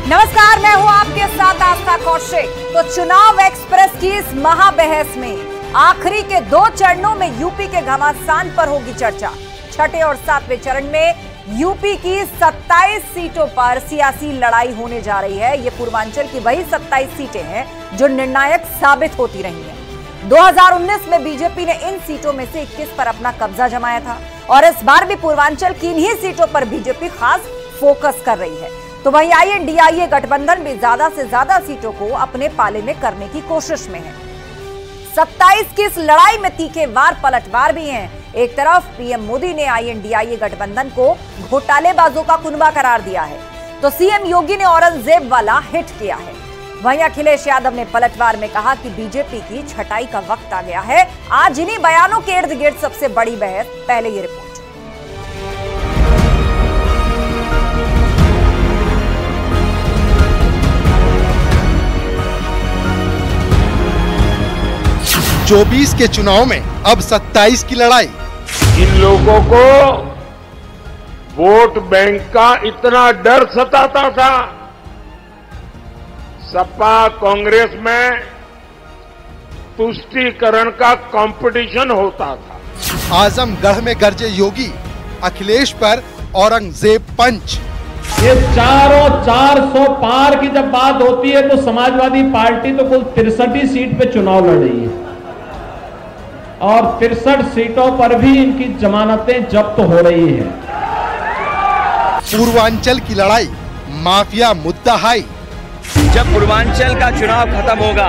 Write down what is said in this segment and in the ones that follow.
नमस्कार, मैं हूं आपके साथ आस्था कौशिक। तो चुनाव एक्सप्रेस की इस महाबहस में आखिरी के 2 चरणों में यूपी के घमासान पर होगी चर्चा। छठे और 7वें चरण में यूपी की 27 सीटों पर सियासी लड़ाई होने जा रही है। ये पूर्वांचल की वही 27 सीटें हैं जो निर्णायक साबित होती रही हैं। 2019 में बीजेपी ने इन सीटों में से 21 पर अपना कब्जा जमाया था और इस बार भी पूर्वांचल की इन्हीं सीटों पर बीजेपी खास फोकस कर रही है। तो वहीं INDIA गठबंधन भी ज्यादा से ज्यादा सीटों को अपने पाले में करने की कोशिश में है। 27 की इस लड़ाई में तीखे वार पलटवार भी हैं। एक तरफ पीएम मोदी ने INDIA गठबंधन को घोटालेबाजों का कुनबा करार दिया है, तो सीएम योगी ने औरंगजेब वाला हिट किया है। वहीं अखिलेश यादव ने पलटवार में कहा कि बीजेपी की छटाई का वक्त आ गया है। आज इन्हीं बयानों के इर्द गिर्द सबसे बड़ी बहस। पहले ये रिपोर्ट। चौबीस के चुनाव में अब 27 की लड़ाई। इन लोगों को वोट बैंक का इतना डर सताता था। सपा कांग्रेस में तुष्टीकरण का कंपटीशन होता था। आजमगढ़ में गरजे योगी, अखिलेश पर औरंगजेब पंच। ये 400 पार की जब बात होती है तो समाजवादी पार्टी तो कुल 63 सीट पे चुनाव लड़ रही है और 63 सीटों पर भी इनकी जमानतें जब्त हो रही हैं। पूर्वांचल की लड़ाई, माफिया मुद्दा हाई। जब पूर्वांचल का चुनाव खत्म होगा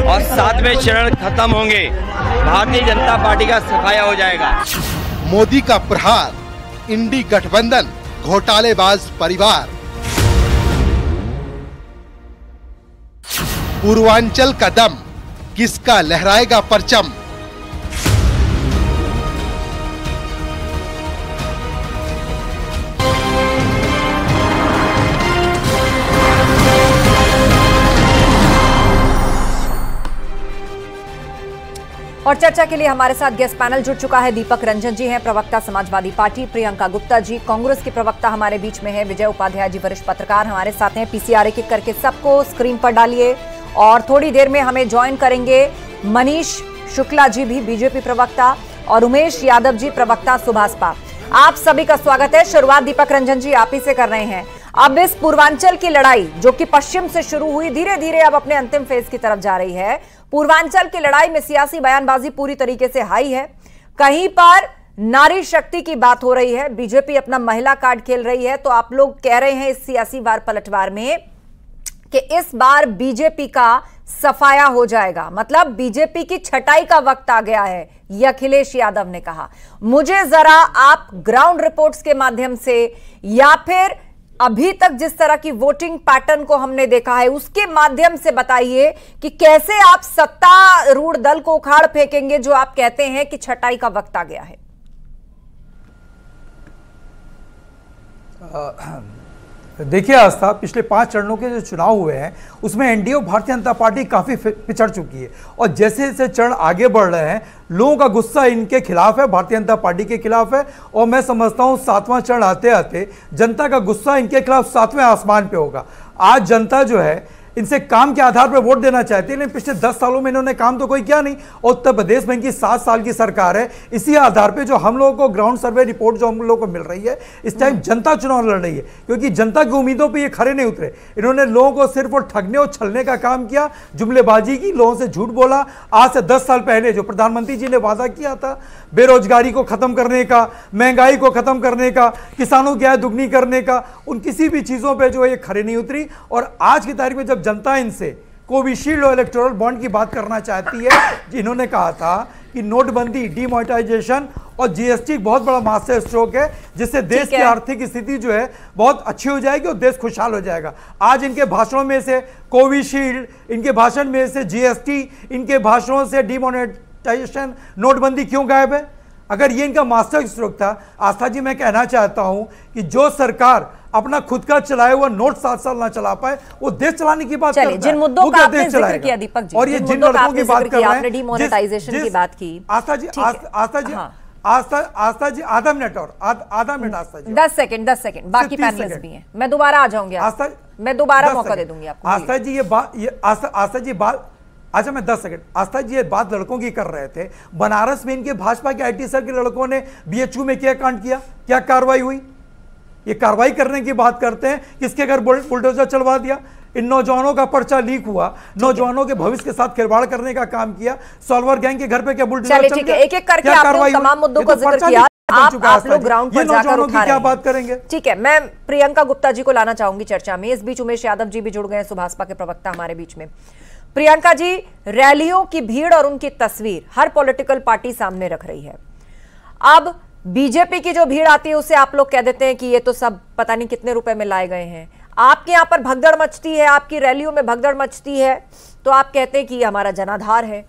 और 7वें चरण खत्म होंगे, भारतीय जनता पार्टी का सफाया हो जाएगा। मोदी का प्रहार, इंडी गठबंधन, घोटालेबाज परिवार। पूर्वांचल का दम, किसका लहराएगा परचम। और चर्चा के लिए हमारे साथ गेस्ट पैनल जुड़ चुका है। दीपक रंजन जी हैं, प्रवक्ता समाजवादी पार्टी। प्रियंका गुप्ता जी, कांग्रेस के प्रवक्ता हमारे बीच में है। विजय उपाध्याय जी, वरिष्ठ पत्रकार हमारे साथ हैं। PCR एक एक करके सबको स्क्रीन पर डालिए। और थोड़ी देर में हमें ज्वाइन करेंगे मनीष शुक्ला जी भी, बीजेपी प्रवक्ता, और उमेश यादव जी, प्रवक्ता सुभाषपा। आप सभी का स्वागत है। शुरुआत दीपक रंजन जी आप ही से कर रहे हैं। अब इस पूर्वांचल की लड़ाई जो कि पश्चिम से शुरू हुई, धीरे धीरे अब अपने अंतिम फेज की तरफ जा रही है। पूर्वांचल की लड़ाई में सियासी बयानबाजी पूरी तरीके से हाई है। कहीं पर नारी शक्ति की बात हो रही है, बीजेपी अपना महिला कार्ड खेल रही है। तो आप लोग कह रहे हैं इस सियासी वार पलटवार में कि इस बार बीजेपी का सफाया हो जाएगा, मतलब बीजेपी की छटाई का वक्त आ गया है, ये अखिलेश यादव ने कहा। मुझे जरा आप ग्राउंड रिपोर्ट्स के माध्यम से या फिर अभी तक जिस तरह की वोटिंग पैटर्न को हमने देखा है उसके माध्यम से बताइए कि कैसे आप सत्तारूढ़ दल को उखाड़ फेंकेंगे जो आप कहते हैं कि छटाई का वक्त आ गया है। देखिए आस्था, पिछले 5 चरणों के जो चुनाव हुए हैं उसमें एनडीए और भारतीय जनता पार्टी काफ़ी पिछड़ चुकी है और जैसे जैसे चरण आगे बढ़ रहे हैं लोगों का गुस्सा इनके खिलाफ है, भारतीय जनता पार्टी के खिलाफ है। और मैं समझता हूं 7वां चरण आते आते जनता का गुस्सा इनके खिलाफ 7वें आसमान पे होगा। आज जनता जो है इनसे काम के आधार पर वोट देना चाहती है, लेकिन पिछले 10 सालों में इन्होंने काम तो कोई किया नहीं। और उत्तर प्रदेश में इनकी 7 साल की सरकार है। इसी आधार पे जो हम लोगों को ग्राउंड सर्वे रिपोर्ट जो हम लोगों को मिल रही है, इस टाइम जनता चुनाव लड़ रही है क्योंकि जनता की उम्मीदों पे ये खरे नहीं उतरे। इन्होंने लोगों को सिर्फ और ठगने और छलने का काम किया, जुमलेबाजी की, लोगों से झूठ बोला। आज से 10 साल पहले जो प्रधानमंत्री जी ने वादा किया था बेरोजगारी को खत्म करने का, महंगाई को खत्म करने का, किसानों की आय दुगनी करने का, उन किसी भी चीजों पे जो है ये खरे नहीं उतरी। और आज की तारीख में जब जनता इनसे कोविशील्ड और इलेक्टोरल बॉन्ड की बात करना चाहती है, जिन्होंने कहा था कि नोटबंदी, डीमोनेटाइजेशन और जीएसटी बहुत बड़ा मास्टर स्ट्रोक है जिससे देश की आर्थिक स्थिति जो है बहुत अच्छी हो जाएगी और देश खुशहाल हो जाएगा। आज इनके भाषणों में से कोविशील्ड, इनके भाषण में से जीएसटी, इनके भाषणों से डीमोनेटाइजेशन, नोटबंदी क्यों गायब है? अगर ये इनका मास्टर स्ट्रोक था, आस्था जी मैं कहना चाहता हूं कि जो सरकार अपना खुद का चलाया हुआ नोट 7 साल ना चला पाए, वो देश चलाने की बात करता है। जिन मुद्दों का आपने जिक्र किया दीपक जी, और ये जिन लड़कों की बात कर रहे हैं, डिमोनेटाइजेशन की बात की, आस्था जी, आस्था जी आधा मिनट और आधा मिनट आस्था जी 10 सेकंड बाकी पैनलिस्ट भी हैं, मैं दोबारा आ जाऊंगी। आस्था मैं दोबारा मौका दे दूंगी आपको। आस्था जी आस्था जी बात, अच्छा मैं 10 सेकंड। आस्था जी ये बात लड़कों की कर रहे थे, बनारस में इनके भाजपा के IT सर के लड़कों ने BHU में क्या कांड किया, क्या कार्रवाई हुई? ये कार्रवाई करने की बात करते हैं, किसके घर बुलडोजर चलवा दिया? इन नौजवानों का पर्चा लीक हुआ, नौजवानों के भविष्य के साथ खिलवाड़ करने का काम किया, सॉल्वर गैंग के घर पे क्या बुलडोजर चल गया? एक एक करके आपने तमाम मुद्दों का जिक्र किया, आप लोग ग्राउंड पर जाकर उठा क्या बात करेंगे? ठीक है, मैं प्रियंका गुप्ता जी को लाना चाहूंगी चर्चा में। इस बीच उमेश यादव जी भी जुड़ गए हैं, सुभाषपा के प्रवक्ता हमारे बीच में। प्रियंका जी, रैलियों की भीड़ और उनकी तस्वीर हर पॉलिटिकल पार्टी सामने रख रही है। अब बीजेपी की जो भीड़ आती है उसे आप लोग कह देते हैं कि ये तो सब पता नहीं कितने रुपए में लाए गए हैं। आपके यहाँ पर भगदड़ मचती है, आपकी रैलियों में भगदड़ मचती है, तो आप कहते हैं कि ये हमारा जनाधार है।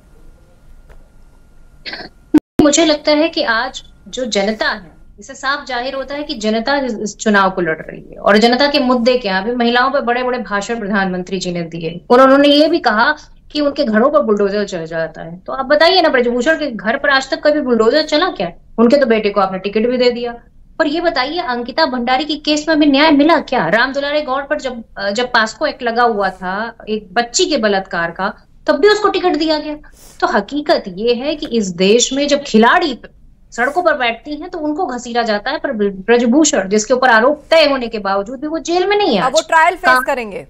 मुझे लगता है कि आज जो जनता है, इससे साफ जाहिर होता है कि जनता इस चुनाव को लड़ रही है और जनता के मुद्दे क्या है। अभी महिलाओं पर बड़े बड़े भाषण प्रधानमंत्री जी ने दिए और उन्होंने ये भी कहा कि उनके घरों पर बुलडोजर चल जाता है। तो आप बताइए ना, ब्रजभूषण के घर पर आज तक कभी बुलडोजर चला क्या? उनके तो बेटे को आपने टिकट भी दे दिया। और ये बताइए, अंकिता भंडारी की केस में भी न्याय मिला क्या? राम दुलारे गौड़ पर जब पास्को एक्ट लगा हुआ था एक बच्ची के बलात्कार का, तब भी उसको टिकट दिया गया। तो हकीकत ये है कि इस देश में जब खिलाड़ी सड़कों पर बैठती हैं तो उनको घसीटा जाता है, पर ब्रजभूषण जिसके ऊपर आरोप तय होने के बावजूद भी वो जेल में नहीं है। अब वो ट्रायल फेस करेंगे।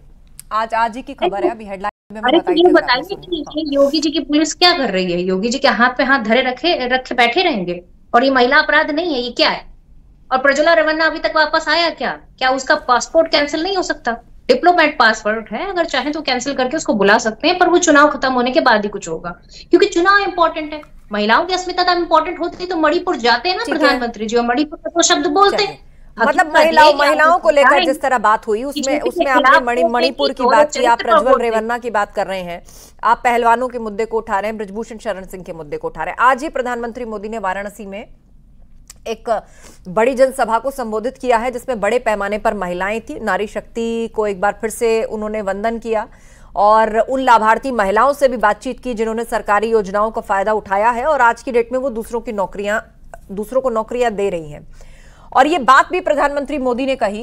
आज ही की खबर है, अभी हेडलाइन में अरे तो ये बताइए कि योगी जी की पुलिस क्या कर रही है? योगी जी के हाथ पे हाथ धरे रखे बैठे रहेंगे? और ये महिला अपराध नहीं है, ये क्या है? और प्रज्वला रेवन्ना अभी तक वापस आया क्या उसका पासपोर्ट कैंसिल नहीं हो सकता? डिप्लोमेट पासपोर्ट है, अगर चाहे तो कैंसिल करके उसको बुला सकते हैं, पर वो चुनाव खत्म होने के बाद ही कुछ होगा, क्योंकि चुनाव इंपॉर्टेंट है। महिलाओं की अस्मिता इंपॉर्टेंट होती तो मणिपुर जाते हैं ना प्रधानमंत्री जी, और मणिपुर का तो शब्द बोलते हैं। मतलब महिलाओं को लेकर जिस तरह बात हुई उसमें आपने मणिपुर की बात की, आप प्रज्वल रेवन्ना की बात कर रहे हैं, आप पहलवानों के मुद्दे को उठा रहे हैं, ब्रजभूषण शरण सिंह के मुद्दे को उठा रहे हैं। आज ही प्रधानमंत्री मोदी ने वाराणसी में एक बड़ी जनसभा को संबोधित किया है जिसमें बड़े पैमाने पर महिलाएं थी। नारी शक्ति को एक बार फिर से उन्होंने वंदन किया और उन लाभार्थी महिलाओं से भी बातचीत की जिन्होंने सरकारी योजनाओं का फायदा उठाया है और आज की डेट में वो दूसरों को नौकरियां दे रही हैं। और ये बात भी प्रधानमंत्री मोदी ने कही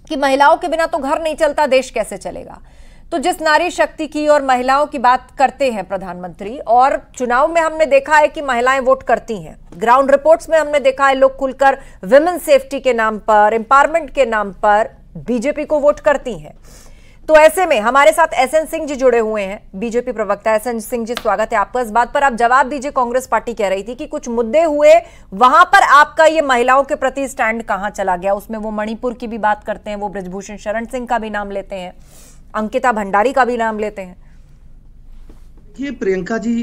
कि महिलाओं के बिना तो घर नहीं चलता, देश कैसे चलेगा। तो जिस नारी शक्ति की और महिलाओं की बात करते हैं प्रधानमंत्री, और चुनाव में हमने देखा है कि महिलाएं वोट करती हैं, ग्राउंड रिपोर्ट्स में हमने देखा है लोग खुलकर विमेन सेफ्टी के नाम पर, एम्पावरमेंट के नाम पर बीजेपी को वोट करती हैं। तो ऐसे में हमारे साथ SN सिंह जी जुड़े हुए हैं, बीजेपी प्रवक्ता। SN सिंह जी, स्वागत है आपका। इस बात पर आप जवाब दीजिए। कांग्रेस पार्टी कह रही थी कि कुछ मुद्दे हुए, वहां पर आपका ये महिलाओं के प्रति स्टैंड कहां चला गया? उसमें वो मणिपुर की भी बात करते हैं, वो ब्रजभूषण शरण सिंह का भी नाम लेते हैं, अंकिता भंडारी का भी नाम लेते हैं। ये प्रियंका जी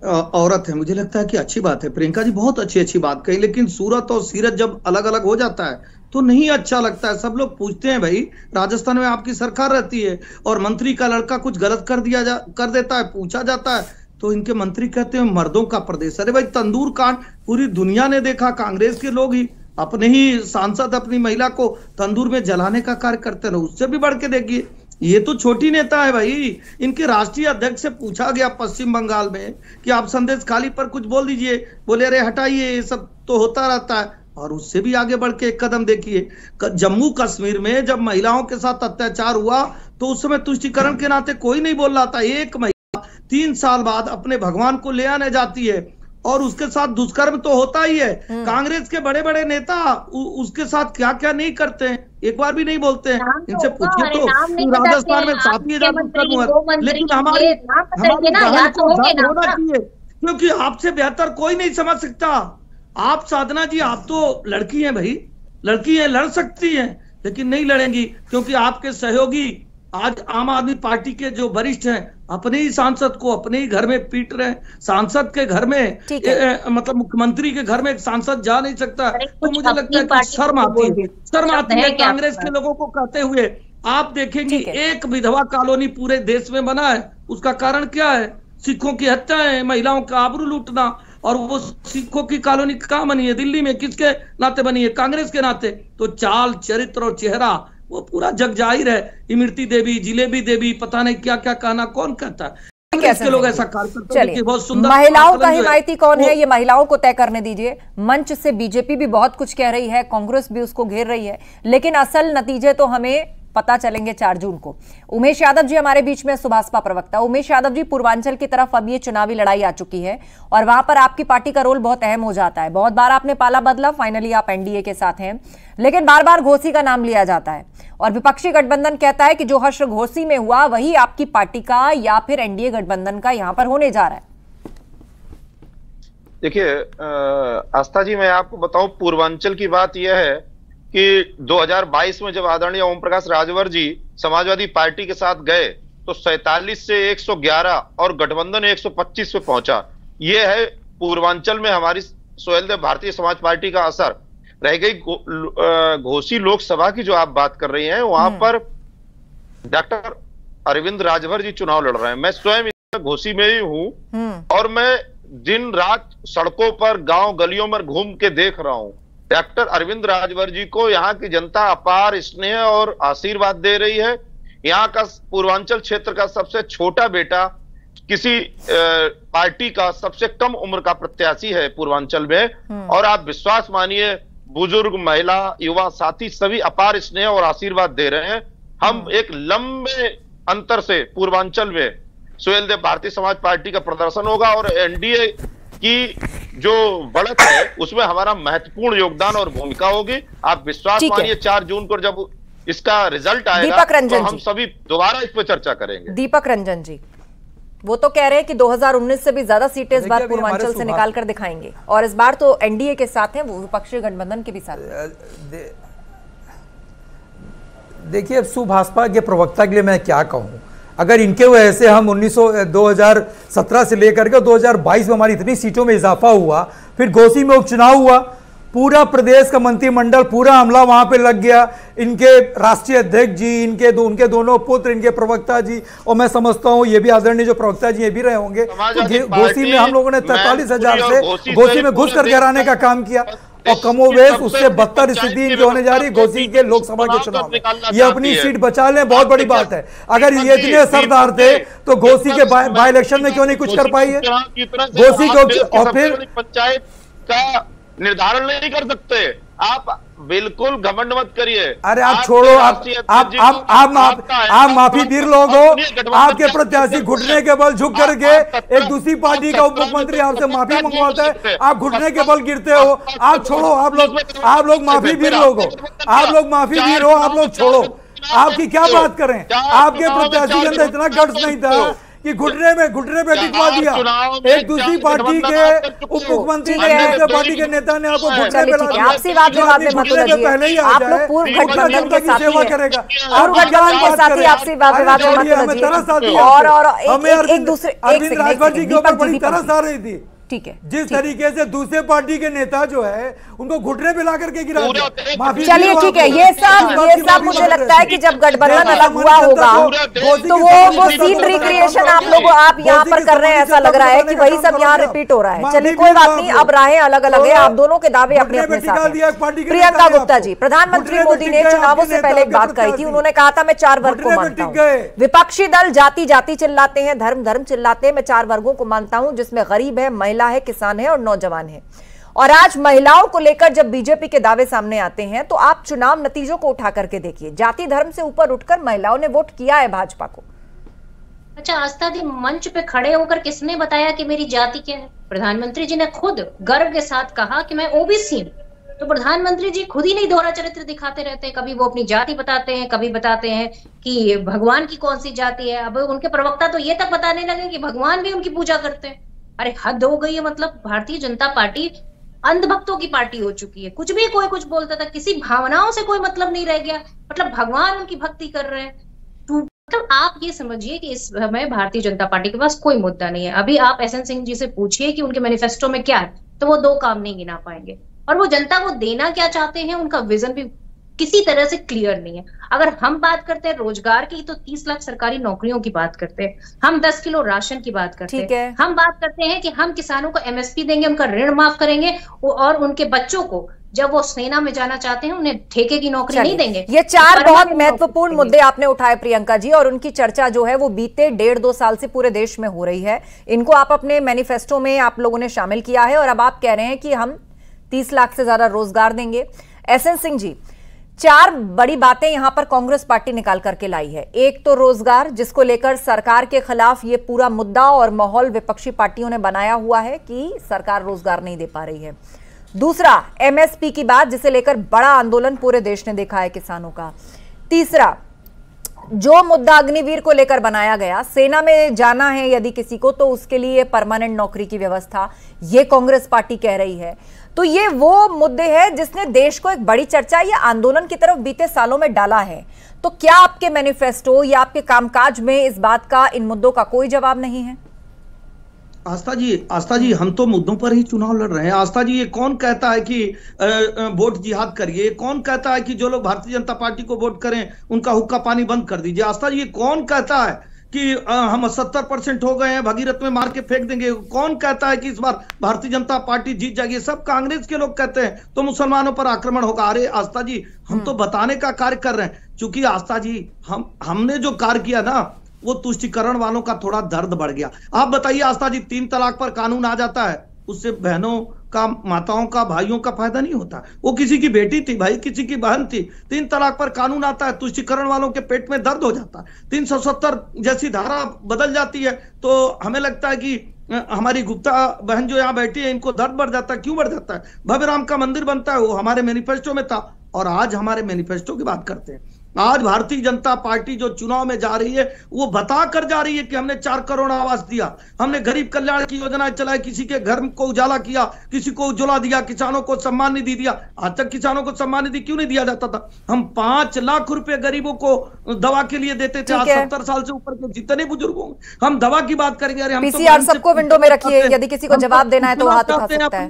औरत है, मुझे लगता है कि अच्छी बात है। प्रियंका जी बहुत अच्छी बात कही, लेकिन सूरत और सीरत जब अलग अलग हो जाता है तो नहीं अच्छा लगता है। सब लोग पूछते हैं, भाई राजस्थान में आपकी सरकार रहती है और मंत्री का लड़का कुछ गलत कर देता है, पूछा जाता है तो इनके मंत्री कहते हैं मर्दों का प्रदेश। अरे भाई, तंदूर कांड पूरी दुनिया ने देखा, कांग्रेस के लोग ही अपने ही सांसद अपनी महिला को तंदूर में जलाने का कार्य करते रहे। उससे भी बढ़ के देखिए, ये तो छोटी नेता है भाई। इनके राष्ट्रीय अध्यक्ष से पूछा गया पश्चिम बंगाल में कि आप संदेश खाली पर कुछ बोल दीजिए, बोले अरे हटाइए, ये सब तो होता रहता है। और उससे भी आगे बढ़ के एक कदम देखिए, जम्मू कश्मीर में जब महिलाओं के साथ अत्याचार हुआ तो उस समय तुष्टिकरण के नाते कोई नहीं बोल रहा था। एक महिला 3 साल बाद अपने भगवान को ले आने जाती है और उसके साथ दुष्कर्म तो होता ही है। कांग्रेस के बड़े बड़े नेता उसके साथ क्या क्या नहीं करते हैं, एक बार भी नहीं बोलते हैं। इनसे पूछिए तो राजस्थान में 7,000 दुष्कर्म हुआ, लेकिन हमारी होना चाहिए, क्योंकि आपसे बेहतर कोई नहीं समझ सकता। आप साधना जी, आप तो लड़की हैं भाई, लड़की हैं, लड़ सकती हैं, लेकिन नहीं लड़ेंगी क्योंकि आपके सहयोगी आज आम आदमी पार्टी के जो वरिष्ठ हैं अपने ही सांसद को अपने ही घर में पीट रहे हैं। सांसद के घर में मतलब मुख्यमंत्री के घर में एक सांसद जा नहीं सकता। तो मुझे लगता है कि शर्म आती है कांग्रेस के लोगों को कहते हुए। आप देखेंगे एक विधवा कॉलोनी पूरे देश में बना है, उसका कारण क्या है? सिखों की हत्याएं, महिलाओं का आबरू लूटना। और वो सिखों की कॉलोनी कहाँ बनी है? दिल्ली में। किसके नाते बनी है? कांग्रेस के नाते। तो चाल, चरित्र और चेहरा वो पूरा जग जाहिर है। इमरती देवी, जिलेबी देवी, पता नहीं क्या क्या कहना कौन कहता है। कांग्रेस के लोग ऐसा कार्यकर्ता देखिए बहुत सुंदर। महिलाओं का हिमायती कौन है, ये महिलाओं को तय करने दीजिए। मंच से बीजेपी भी बहुत कुछ कह रही है, कांग्रेस भी उसको घेर रही है, लेकिन असल नतीजे तो हमें पता चलेंगे 4 जून को। उमेश यादव जी हमारे बीच में, सुभाषपा प्रवक्ता। उमेश यादव जी, पूर्वांचल की तरफ अब ये चुनावी लड़ाई आ चुकी है और वहां पर आपकी पार्टी का रोल बहुत अहम हो जाता है। बहुत बार आपने पाला बदला, फाइनली आप एनडीए के साथ हैं, लेकिन बार बार घोसी का नाम लिया जाता है और विपक्षी गठबंधन कहता है कि जो हश्र घोसी में हुआ वही आपकी पार्टी का या फिर एनडीए गठबंधन का यहां पर होने जा रहा है। देखिए आस्था जी, मैं आपको बताऊं, पूर्वांचल की बात यह है कि 2022 में जब आदरणीय ओम प्रकाश राजभर जी समाजवादी पार्टी के साथ गए तो 47 से 111 और गठबंधन 125 पे पहुंचा। ये है पूर्वांचल में हमारी सोहेलदेव भारतीय समाज पार्टी का असर। रह गई घोसी लोकसभा की जो आप बात कर रही हैं, वहां पर डॉक्टर अरविंद राजभर जी चुनाव लड़ रहे हैं। मैं स्वयं घोसी में ही हूं और मैं दिन रात सड़कों पर गांव गलियों में घूम के देख रहा हूं। डॉक्टर अरविंद राजभर जी को यहाँ की जनता अपार स्नेह और आशीर्वाद दे रही है। यहाँ का पूर्वांचल क्षेत्र का सबसे छोटा बेटा किसी पार्टी का सबसे कम उम्र का प्रत्याशी है पूर्वांचल में, और आप विश्वास मानिए बुजुर्ग, महिला, युवा साथी सभी अपार स्नेह और आशीर्वाद दे रहे हैं। हम एक लंबे अंतर से पूर्वांचल में सोहेलदेव भारतीय समाज पार्टी का प्रदर्शन होगा और एनडीए की जो बढ़त है उसमें हमारा महत्वपूर्ण योगदान और भूमिका होगी। आप विश्वास मानिए 4 जून को जब इसका रिजल्ट आएगा तो हम सभी दोबारा इस पर चर्चा करेंगे। दीपक रंजन जी, वो तो कह रहे हैं कि 2019 से भी ज्यादा सीटें इस बार पूर्वांचल से निकाल कर दिखाएंगे और इस बार तो एनडीए के साथ हैं, वो विपक्षी गठबंधन के भी साथ। देखिए, अब सुभाषपा के प्रवक्ता के लिए मैं क्या कहूं, अगर इनके वजह से हम 2017 से लेकर के 2022 में हमारी इतनी सीटों में इजाफा हुआ, फिर घोसी में उपचुनाव हुआ, पूरा प्रदेश का मंत्रिमंडल पूरा हमला वहां पे लग गया, इनके राष्ट्रीय अध्यक्ष जी, उनके दोनों पुत्र, इनके प्रवक्ता जी, और मैं समझता हूं ये भी आदरणीय जो प्रवक्ता जी ये भी रहे होंगे। तो घोसी में हम लोगों ने 43,000 से घोसी में घुस कर गिराने का काम किया और कमोवेश उससे बदतर स्थिति इनकी होने जा रही है घोसी के लोकसभा के चुनाव में। ये अपनी सीट बचा लें, बहुत बड़ी बात है। अगर ये इतने सरदार थे तो घोसी के बाई इलेक्शन में क्यों नहीं कुछ कर पाई है घोसी को, और फिर पंचायत का निर्धारण नहीं कर सकते। आप बिल्कुल घमंड मत करिए। अरे आप छोड़ो, आप माफी वीर लोग हो। आपके प्रत्याशी घुटने के बल झुक करके एक दूसरी पार्टी का उप मुख्यमंत्री आपसे माफी मंगवाता है, आप घुटने के बल गिरते हो। आप छोड़ो, आप लोग माफी वीर लोग हो, आप लोग माफी वीर हो, आप लोग छोड़ो। आपकी क्या बात करें, आपके प्रत्याशी के अंदर इतना गट्स नहीं था कि घुटने पे टिकवा दिया। एक दूसरी पार्टी के उप मुख्यमंत्री ने, दूसरे पार्टी के नेता ने आपको घुटने पे ला आपसी बात में घुटने पे पहले ही आ जाए, पूर्व गठबंधन के साथी सेवा करेगा, पूर्व गठबंधन के साथी आपसी बात में और एक दूसरे अरविंद राजभर जी के ऊपर बड़ी तरस आ रही थी। ठीक है, जिस तरीके से दूसरे पार्टी के नेता जो है उनको घुटने पे ला करके गिरा दिया। माफी चलिए ठीक है, ये सब मुझे लगता है कि जब गठबंधन अलग हुआ होगा तो वो सीन रिक्रिएशन आप यहाँ पर कर रहे हैं, ऐसा लग रहा है कि वही सब यहाँ रिपीट हो रहा है। चलिए कोई बात नहीं, अब राहें अलग अलग है, आप दोनों के दावे अपने अपने साथ हैं। प्रियंका गुप्ता जी, प्रधानमंत्री मोदी ने चुनावों से पहले एक बात कही थी, उन्होंने कहा था मैं 4 वर्ग को मानता हूँ। विपक्षी दल जाति जाति चिल्लाते हैं, धर्म धर्म चिल्लाते हैं, मैं 4 वर्गों को मानता हूँ जिसमें गरीब है, महिला है, किसान है और नौजवान है। और आज महिलाओं को लेकर जब बीजेपी के दावे सामने आते हैं तो आप चुनाव नतीजों को उठा करके देखिए, जाति धर्म से ऊपर उठकर महिलाओं ने वोट किया है भाजपा को। अच्छा आस्था दी, मंच पे खड़े होकर किसने बताया कि मेरी जाति क्या है? प्रधानमंत्री जी ने खुद गर्व के साथ कहा कि मैं ओबीसी हूं। तो प्रधानमंत्री जी खुद ही नहीं दोहरा चरित्र दिखाते रहते हैं, कभी वो अपनी जाति बताते हैं, कभी बताते हैं कि भगवान की कौन सी जाति है। अब उनके प्रवक्ता तो ये तक बताने लगे कि भगवान भी उनकी पूजा करते हैं। अरे हद हो गई है, मतलब भारतीय जनता पार्टी अंधभक्तों की पार्टी हो चुकी है। कुछ भी कोई कुछ बोलता था, किसी भावनाओं से कोई मतलब नहीं रह गया, मतलब भगवान उनकी भक्ति कर रहे हैं। तो मतलब आप ये समझिए कि इस समय भारतीय जनता पार्टी के पास कोई मुद्दा नहीं है। अभी आप एसएन सिंह जी से पूछिए कि उनके मैनिफेस्टो में क्या है, तो वो 2 काम नहीं गिना पाएंगे। और वो जनता को देना क्या चाहते हैं, उनका विजन भी किसी तरह से क्लियर नहीं है। अगर हम बात करते हैं रोजगार की, तो 30 लाख सरकारी नौकरियों की बात करते हैं, हम 10 किलो राशन की बात करते हैं, हम बात करते हैं कि हम किसानों को एमएसपी देंगे, उनका ऋण माफ करेंगे और उनके बच्चों को जब वो सेना में जाना चाहते हैं उन्हें ठेके की नौकरी नहीं देंगे। ये 4 बहुत महत्वपूर्ण मुद्दे आपने उठाए प्रियंका जी, और उनकी चर्चा जो है वो बीते 1.5-2 साल से पूरे देश में हो रही है। इनको आप अपने मैनिफेस्टो में आप लोगों ने शामिल किया है और अब आप कह रहे हैं कि हम 30 लाख से ज्यादा रोजगार देंगे। एसएन सिंह जी, 4 बड़ी बातें यहां पर कांग्रेस पार्टी निकाल करके लाई है। एक तो रोजगार, जिसको लेकर सरकार के खिलाफ ये पूरा मुद्दा और माहौल विपक्षी पार्टियों ने बनाया हुआ है कि सरकार रोजगार नहीं दे पा रही है। दूसरा, एमएसपी की बात, जिसे लेकर बड़ा आंदोलन पूरे देश ने देखा है किसानों का। तीसरा, जो मुद्दा अग्निवीर को लेकर बनाया गया, सेना में जाना है यदि किसी को तो उसके लिए परमानेंट नौकरी की व्यवस्था, ये कांग्रेस पार्टी कह रही है। तो ये वो मुद्दे हैं जिसने देश को एक बड़ी चर्चा या आंदोलन की तरफ बीते सालों में डाला है। तो क्या आपके मैनिफेस्टो या आपके कामकाज में इस बात का, इन मुद्दों का कोई जवाब नहीं है? आस्था जी, हम तो मुद्दों पर ही चुनाव लड़ रहे हैं। आस्था जी, ये कौन कहता है कि वोट जिहाद करिए? कौन कहता है कि जो लोग भारतीय जनता पार्टी को वोट करें उनका हुक्का पानी बंद कर दीजिए? आस्था जी, ये कौन कहता है कि हम 70% हो गए हैं, भगीरथ में मार के फेंक देंगे? कौन कहता है कि इस बार भारतीय जनता पार्टी जीत जाएगी? सब कांग्रेस के लोग कहते हैं तो मुसलमानों पर आक्रमण होगा। अरे आस्था जी, हम तो बताने का कार्य कर रहे हैं। चूंकि आस्था जी, हमने जो कार्य किया ना, वो तुष्टिकरण वालों का थोड़ा दर्द बढ़ गया। आप बताइए आस्था जी, 3 तलाक पर कानून आ जाता है, उससे बहनों का, माताओं का, भाइयों का फायदा नहीं होता। वो किसी की बेटी थी भाई, किसी की बहन थी। 3 तलाक पर कानून आता है, तुष्टिकरण वालों के पेट में दर्द हो जाता है। 370 जैसी धारा बदल जाती है तो हमें लगता है कि हमारी गुप्ता बहन जो यहाँ बैठी है, इनको दर्द बढ़ जाता है। क्यों बढ़ जाता है? भव्य राम का मंदिर बनता है, वो हमारे मैनिफेस्टो में था। और आज हमारे मैनिफेस्टो की बात करते हैं। आज भारतीय जनता पार्टी जो चुनाव में जा रही है, वो बता कर जा रही है कि हमने 4 करोड़ आवास दिया, हमने गरीब कल्याण की योजनाएं चलाई, किसी के घर को उजाला किया, किसी को उज्ज्वला दिया, किसानों को सम्मान निधि दिया। आज तक किसानों को सम्मान निधि क्यों नहीं दिया जाता था? हम 5 लाख रुपए गरीबों को दवा के लिए देते थे। आज 70 साल से ऊपर के जितने बुजुर्ग होंगे, हम दवा की बात करेंगे। अरे हम पीसीआर सबको विंडो में रखिए, यदि किसी को जवाब देना है तो हाथ उठा सकता है।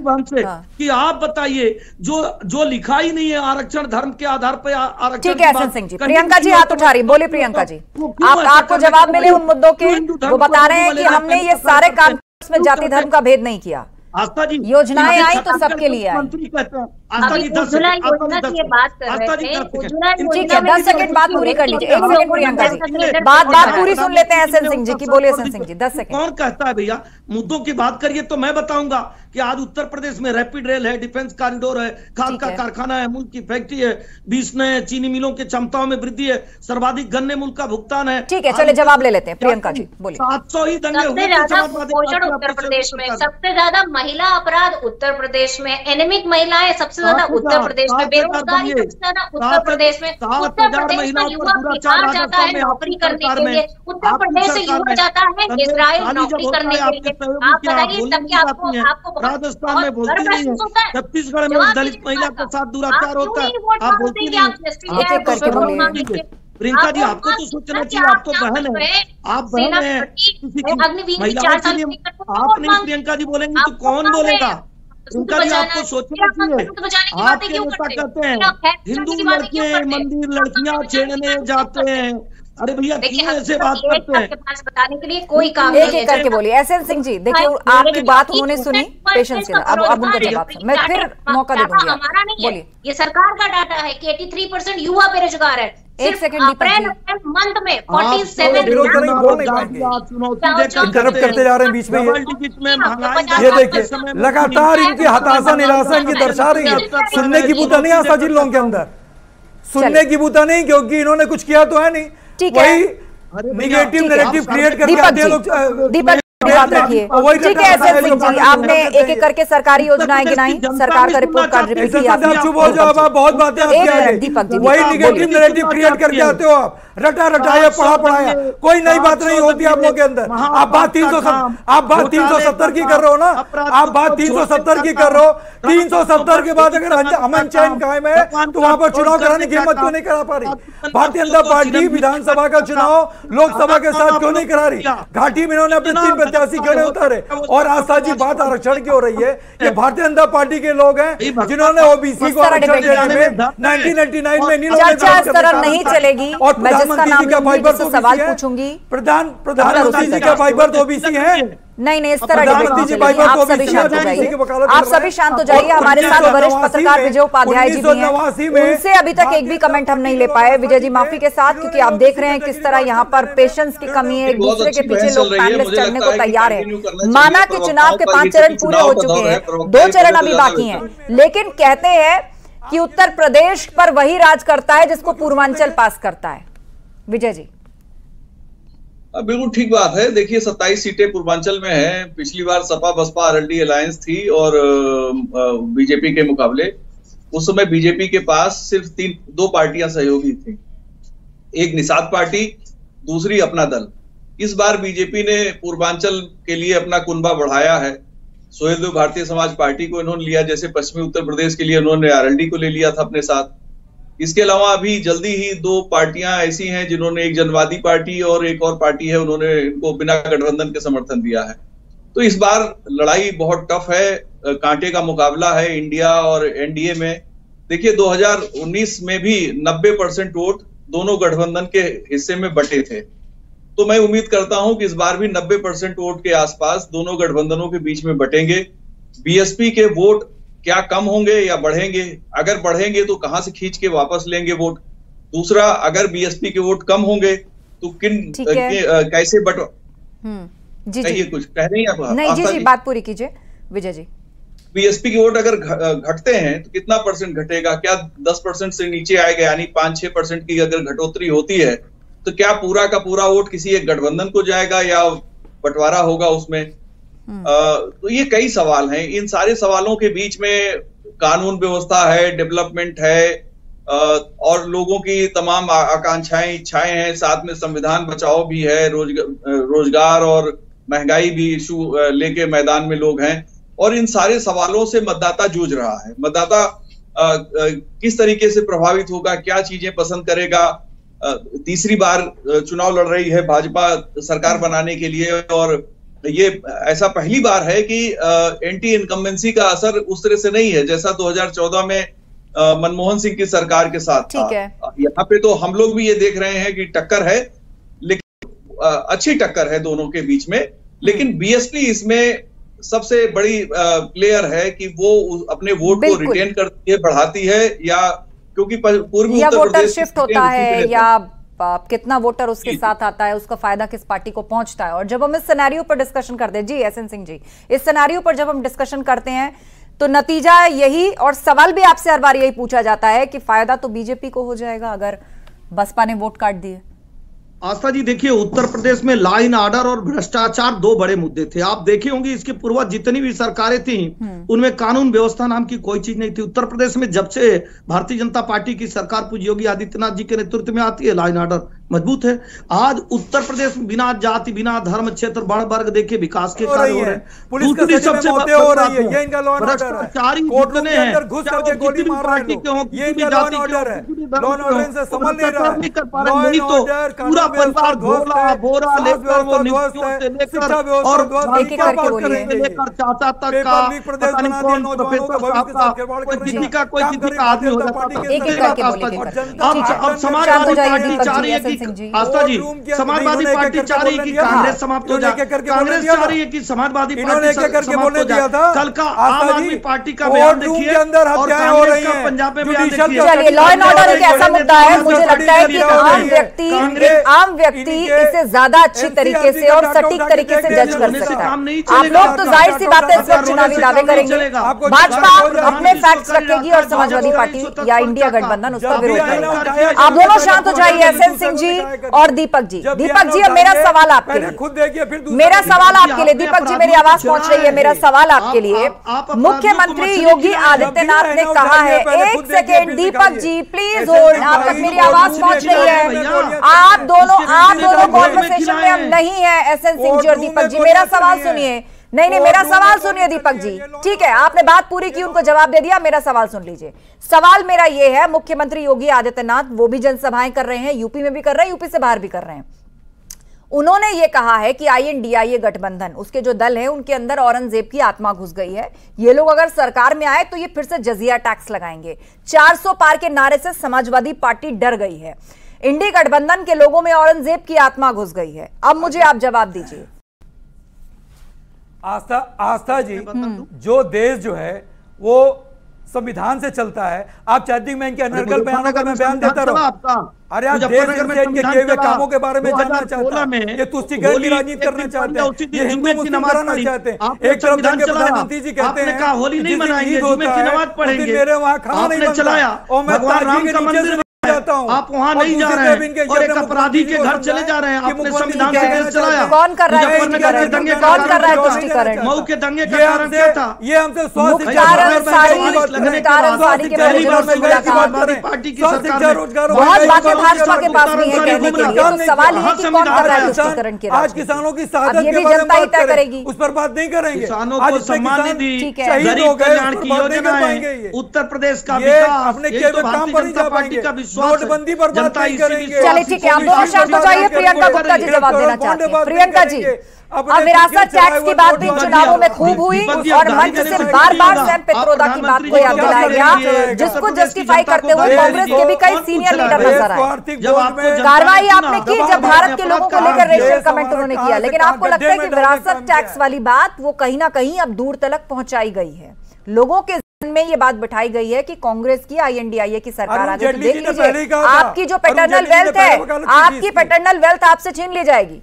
कि आप बताइए, जो लिखा ही नहीं है आरक्षण धर्म के आधार पर आरक्षण। ठीक है एसएन सिंह जी। प्रियंका जी हाथ उठा रही, बोलिए प्रियंका जी। आपको जवाब मिले उन मुद्दों के? वो बता रहे हैं कि हमने ये सारे काम में जाति धर्म का भेद नहीं किया। आस्था जी, योजनाएं आई तो सबके लिए आई। मंत्री कहते हैं आस्था जी 10 सेकंड ठीक है, 10 सेकंड बात पूरी कर लीजिए। 1 सेकंड प्रियंका जी, बात पूरी सुन लेते हैं एसएन सिंह जी की। बोलिए एसएन सिंह जी, 10 सेकंड। कौन कहता है भैया? मुद्दों की बात करिए तो मैं बताऊंगा कि आज उत्तर प्रदेश में रैपिड रेल है, डिफेंस कॉरिडोर है, खाद का कारखाना है, मूल की फैक्ट्री है, 20 नए चीनी मिलों के क्षमताओं में वृद्धि है, सर्वाधिक गन्ने मूल का भुगतान है। ठीक है, चलिए जवाब ले लेते हैं। प्रियंका जी बोलिए। 700 ही दंगे हुए उत्तर प्रदेश में, सबसे ज्यादा महिला अपराध उत्तर प्रदेश में, एनेमिक महिलाएं सबसे ज्यादा उत्तर प्रदेश में, बेरोजगारी सबसे ज्यादा उत्तर प्रदेश में। उत्तर प्रदेश में युवा बिहार जाता है नौकरी करने के लिए, उत्तर प्रदेश से युवा जाता है इजराइल नौकरी करने के लिए। आप बताइए तब क्या आपको राजस्थान में बोलती नहीं है, छत्तीसगढ़ में दलित महिला के साथ दुराचार होता है, आप बोलती नहीं है। प्रियंका जी, आपको तो सोचना चाहिए, आप तो बहन है, आप बहन है महिलाओं के लिए। आप नहीं प्रियंका जी बोलेंगी तो कौन बोलेगा? प्रियंका जी, आपको सोचना चाहिए। आप क्या कहते हैं? हिंदू लड़के मंदिर लड़कियां छेड़ने जाते हैं। अरे भैया क्यों ऐसे बात करते हैं? बताने के लिए कोई काम एक एक करके बोलिए। एसएन सिंह जी देखिए, आपकी बात उन्होंने सुनी, पेशेंस के साथ। अब उनका जवाब मैं फिर मौका दे दूंगी। हमारा नहीं है, ये सरकार का डाटा है कि 83% युवा बेरोजगार है। 1 सेकंड अप्रैल मंथ में 47 इंटरप्ट करते जा रहे हैं बीच में। ये देखिए, लगातार इनकी हताशा निराशा इनकी दर्शा रही है। सुनने की बूता नहीं आस्था जी लोगों के अंदर, सुनने की बूता नहीं, क्योंकि इन्होंने कुछ किया तो है नहीं। वही निगेटिव नैरेटिव क्रिएट करके आते हैं लोग। दीपक बात रखिए। ठीक है एसएन सिंह जी, आपने एक एक करके सरकारी योजनाएं गिनाई, सरकार का रिपोर्ट कार्ड रिपीट किया। चुप हो जाओ, आप बहुत बातें वही निगेटिव नैरेटिव क्रिएट करके आते हो। आप रटा रटाया पढ़ा पढ़ाया, कोई नई बात नहीं होती आप लोगों के अंदर। आप बात 370 की कर रहे हो ना, आप बात 370 की कर रहे हो। 370 के बाद अगर अमन चैन कायम है तो वहां पर चुनाव कराने की हिम्मत क्यों नहीं करा पा रही भारतीय जनता पार्टी? विधानसभा का चुनाव लोकसभा के साथ क्यों नहीं करा रही? घाटी में इन्होंने अपने 3 प्रत्याशी खड़े उतारे। और आस्था जी, बात आरक्षण की हो रही है, ये भारतीय जनता पार्टी के लोग हैं जिन्होंने ओबीसी को आरक्षण देने में 1999 में चर्चा इस तरह नहीं चलेगी। और प्रधानमंत्री जी का फाइबर तो सवाल पूछूंगी। प्रधानमंत्री जी का फाइबर तो ओबीसी है। नहीं, इस तरह आप सभी शांत हो जाइए, आप सभी शांत हो जाइए। हमारे साथ वरिष्ठ पत्रकार विजय उपाध्याय जी भी हैं, उनसे अभी तक एक भी कमेंट हम नहीं ले पाए। विजय जी माफी के साथ, क्योंकि आप देख रहे हैं किस तरह यहाँ पर पेशेंस की कमी है, एक दूसरे के पीछे लोग पैनलिस्ट चढ़ने को तैयार है। माना कि चुनाव के 5 चरण पूरे हो चुके हैं, 2 चरण अभी बाकी हैं, लेकिन कहते हैं कि उत्तर प्रदेश पर वही राज करता है जिसको पूर्वांचल पास करता है। विजय जी बिल्कुल ठीक बात है। देखिए 27 सीटें पूर्वांचल में हैं। पिछली बार सपा बसपा आरएलडी अलायंस थी और बीजेपी के मुकाबले उस समय बीजेपी के पास सिर्फ 2 पार्टियां सहयोगी थी, एक निषाद पार्टी, दूसरी अपना दल। इस बार बीजेपी ने पूर्वांचल के लिए अपना कुनबा बढ़ाया है। सोहेलदेव भारतीय समाज पार्टी को इन्होंने लिया, जैसे पश्चिमी उत्तर प्रदेश के लिए उन्होंने आरएलडी को ले लिया था अपने साथ। इसके अलावा अभी जल्दी ही 2 पार्टियां ऐसी हैं जिन्होंने, एक जनवादी पार्टी और एक और पार्टी है, उन्होंने इनको बिना गठबंधन के समर्थन दिया है। तो इस बार लड़ाई बहुत टफ है, कांटे का मुकाबला है इंडिया और एनडीए में। देखिए 2019 में भी 90% वोट दोनों गठबंधन के हिस्से में बटे थे, तो मैं उम्मीद करता हूं कि इस बार भी 90% वोट के आसपास दोनों गठबंधनों के बीच में बटेंगे। बीएसपी के वोट क्या कम होंगे या बढ़ेंगे? अगर बढ़ेंगे तो कहां से खींच के वापस लेंगे वोट? दूसरा, अगर बीएसपी के वोट कम होंगे तो कैसे जी कुछ कह रही हैं आप? नहीं जी, बात पूरी कीजिए विजय जी। बीएसपी के वोट अगर घटते हैं तो कितना परसेंट घटेगा? क्या 10% से नीचे आएगा? यानी 5-6% की अगर घटोतरी होती है तो क्या पूरा का पूरा वोट किसी एक गठबंधन को जाएगा या बंटवारा होगा उसमें? तो ये कई सवाल हैं। इन सारे सवालों के बीच में कानून व्यवस्था है, डेवलपमेंट है और लोगों की तमाम आकांक्षाएं, इच्छाएं हैं, साथ में संविधान बचाओ भी है, रोजगार और महंगाई भी इशू लेके मैदान में लोग हैं। और इन सारे सवालों से मतदाता जूझ रहा है। मतदाता किस तरीके से प्रभावित होगा, क्या चीजें पसंद करेगा? तीसरी बार चुनाव लड़ रही है भाजपा सरकार बनाने के लिए, और ये ऐसा पहली बार है कि एंटी इनकम्बेंसी का असर उस तरह से नहीं है जैसा 2014 में मनमोहन सिंह की सरकार के साथ था। यहाँ पे तो हम लोग भी ये देख रहे हैं कि टक्कर है, लेकिन अच्छी टक्कर है दोनों के बीच में। लेकिन बीएसपी इसमें सबसे बड़ी प्लेयर है कि वो अपने वोट को रिटेन करती है, बढ़ाती है, या क्योंकि पूर्वी उत्तर प्रदेश शिफ्ट होता है या कितना वोटर उसके साथ आता है, उसका फायदा किस पार्टी को पहुंचता है। और जब हम इस सिनेरियो पर डिस्कशन करते हैं, जी एसएन सिंह जी, इस सिनेरियो पर जब हम डिस्कशन करते हैं तो नतीजा यही, और सवाल भी आपसे हर बार यही पूछा जाता है कि फायदा तो बीजेपी को हो जाएगा अगर बसपा ने वोट काट दिए। आस्था जी देखिए, उत्तर प्रदेश में लॉ एंड ऑर्डर और भ्रष्टाचार 2 बड़े मुद्दे थे। आप देखे होंगे इसके पूर्व जितनी भी सरकारें थी उनमें कानून व्यवस्था नाम की कोई चीज नहीं थी। उत्तर प्रदेश में जब से भारतीय जनता पार्टी की सरकार पूज्य योगी आदित्यनाथ जी के नेतृत्व में आती है, लॉ एंड ऑर्डर मजबूत है। आज उत्तर प्रदेश में बिना जाति, बिना धर्म, क्षेत्र, वर्ण वर्ग देखे विकास के कार्य हो रहे हैं। दूसरी सबसे भ्रष्टाचारी जितने हैं, किसी भी पार्टी के हों, किसी भी जाति के हों, किसी भी धर्म के हों, नहीं कर पा रहे। नहीं तो पूरा परिवार झोला बोरा लेकर वो नियुक्तियों से लेकर और लेकर चाचा तक का, पता नहीं कौन प्रोफेसर साहब का, कोई किसी का आदमी हो जाता था। अब समाजवादी पार्टी चाह रही है कि आस्था जी, समाजवादी पार्टी चाह रही है कि कांग्रेस समाप्त हो जाए, कांग्रेस चाह रही है कि समाजवादी पार्टी समाप्त हो जाए। कल का आम आदमी पार्टी का बयान देखिए और कांग्रेस का पंजाब में बयान देखिए। चलिए, लॉ एंड ऑर्डर एक ऐसा मुद्दा है, मुझे लगता है कि आम व्यक्ति इसे ज्यादा अच्छी तरीके से और सटीक तरीके से जज कर सकता है। आप लोग तो जाहिर सी बात है इस वक्त चुनावी दावे करेंगे, भाजपा अपने फैक्ट्स रखेगी और समाजवादी पार्टी या इंडिया गठबंधन उसका विरोध करेगा। आप दोनों शांत हो जाइए, एसएन सिंह जी और दीपक जी। दीपक जी, अब मेरा सवाल आपके लिए, मेरा सवाल आपके लिए, दीपक जी मेरी आवाज पहुंच रही है, मेरा सवाल आपके लिए। मुख्यमंत्री योगी आदित्यनाथ ने कहा है, एक second Deepak ji please hold, आप तक मेरी आवाज पहुंच रही है। आप दोनों कॉन्वर्सेशन में हम नहीं है, एसएन सिंह जी और दीपक जी, मेरा सवाल सुनिए। नहीं, मेरा सवाल सुनिए दीपक जी, ठीक है, आपने बात पूरी की, उनको जवाब दे दिया, मेरा सवाल सुन लीजिए। सवाल मेरा ये है, मुख्यमंत्री योगी आदित्यनाथ वो भी जनसभाएं कर रहे हैं, यूपी में भी कर रहे हैं, यूपी से बाहर भी कर रहे हैं। उन्होंने ये कहा है कि INDIA गठबंधन, उसके जो दल है उनके अंदर औरंगजेब की आत्मा घुस गई है, ये लोग अगर सरकार में आए तो ये फिर से जजिया टैक्स लगाएंगे। 400 पार के नारे से समाजवादी पार्टी डर गई है, इंडी गठबंधन के लोगों में औरंगजेब की आत्मा घुस गई है। अब मुझे आप जवाब दीजिए। आस्था जी, जो देश जो है वो संविधान से चलता है। आप चाहती हैं मैं इनके अनर्गल बयानों का मैं बयान देता रहूं? अरे आप देश से इनके किए हुए कामों के बारे में जानना चाहते हैं, ये तुष्टिकरण की राजनीति करना चाहते हैं, ये हिंदू मुस्लिम कराना चाहते हैं। एक तरफ देंगे प्रधानमंत्री जी कहते हैं होली नहीं मनाएंगे, जुम्मे की नमाज पढ़ेंगे, मेरे वहाँ खाना नहीं बनता और मैं राम का मंदिर जाता हूं, आप वहां नहीं जा रहे हैं और एक अपराधी के घर चले जा रहे हैं। आपने संविधान से देश चलाया। कौन कर रहा है तुष्टिकरण? कौन कर रहा है तुष्टिकरण? मऊ के दंगे का कारण क्या था? ये हमसे पार्टी की सरकार बहुत बातें भाजपा के पास नहीं है कहने के लिए, तो सवाल ये कि कौन कर रहा है तुष्टिकरण की आज किसानों की शहादत ये भी जनता ही तय करेगी, उस पर बात नहीं करेंगे। किसानों को सम्मान निधि, गरीब कल्याण की योजना है, उत्तर प्रदेश का विकास, अपने भारतीय जनता पार्टी का नोटबंदी पर बात नहीं करेंगे। चलिए ठीक है, आप दोनों शांत हो जाइए। प्रियंका गुप्ता जी जवाब देना चाहते हैं। प्रियंका जी, अब विरासत टैक्स की बात भी चुनावों में खूब हुई और मंच से बार बार सैम पित्रोदा की बात को याद दिलाया गया, जिसको जस्टिफाई करते हुए कांग्रेस के भी कई सीनियर लीडर नजर आए। कार्रवाई आपने की जब भारत के लोगों को लेकर रेशियल कमेंट उन्होंने किया, लेकिन आपको लगता है कि विरासत टैक्स वाली बात वो कहीं ना कहीं अब दूर तक पहुंचाई गई है, लोगों के में ये बात बिठाई गई है कि कांग्रेस की INDIA की सरकार आ गई, देख लीजिए आपकी जो पैटर्नल वेल्थ है, आपकी पैटर्नल वेल्थ आपसे छीन ली जाएगी।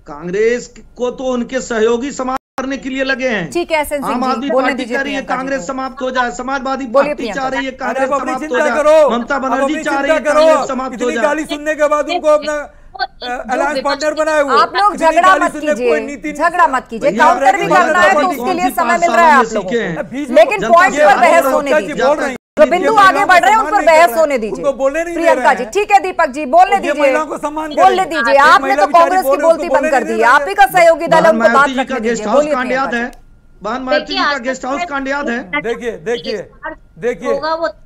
कांग्रेस को तो उनके सहयोगी समाप्त करने के लिए लगे हैं। ठीक है, आम आदमी पार्टी कह रही है कांग्रेस समाप्त हो जाए, समाजवादी पार्टी चाह रही है कांग्रेस समाप्त हो जाए, ममता बनर्जी चाह रही है कांग्रेस समाप्त हो जाए। गाली सुनने के बाद उनको अपना अलायंस पार्टनर बनाए हुए। आप लोग झगड़ा मत कीजिए, झगड़ा मत कीजिए, काउंटर भी करना है तो उसके लिए समय मिल रहा है आप लोगों को, लेकिन पॉइंट पर बहस होने दीजिए। जो बिंदु आगे बढ़ रहे हैं उन पर बहस होने दीजिए। प्रियंका जी ठीक है, दीपक जी बोलने दीजिए, बोलने दीजिए। आपने तो कांग्रेस की बोलती बंद कर दी, आप ही का सहयोगी दल है, उनको बात रखने दीजिए। बोलिए का गेस्ट हाउस कांड याद है? देखिए देखिए देखिए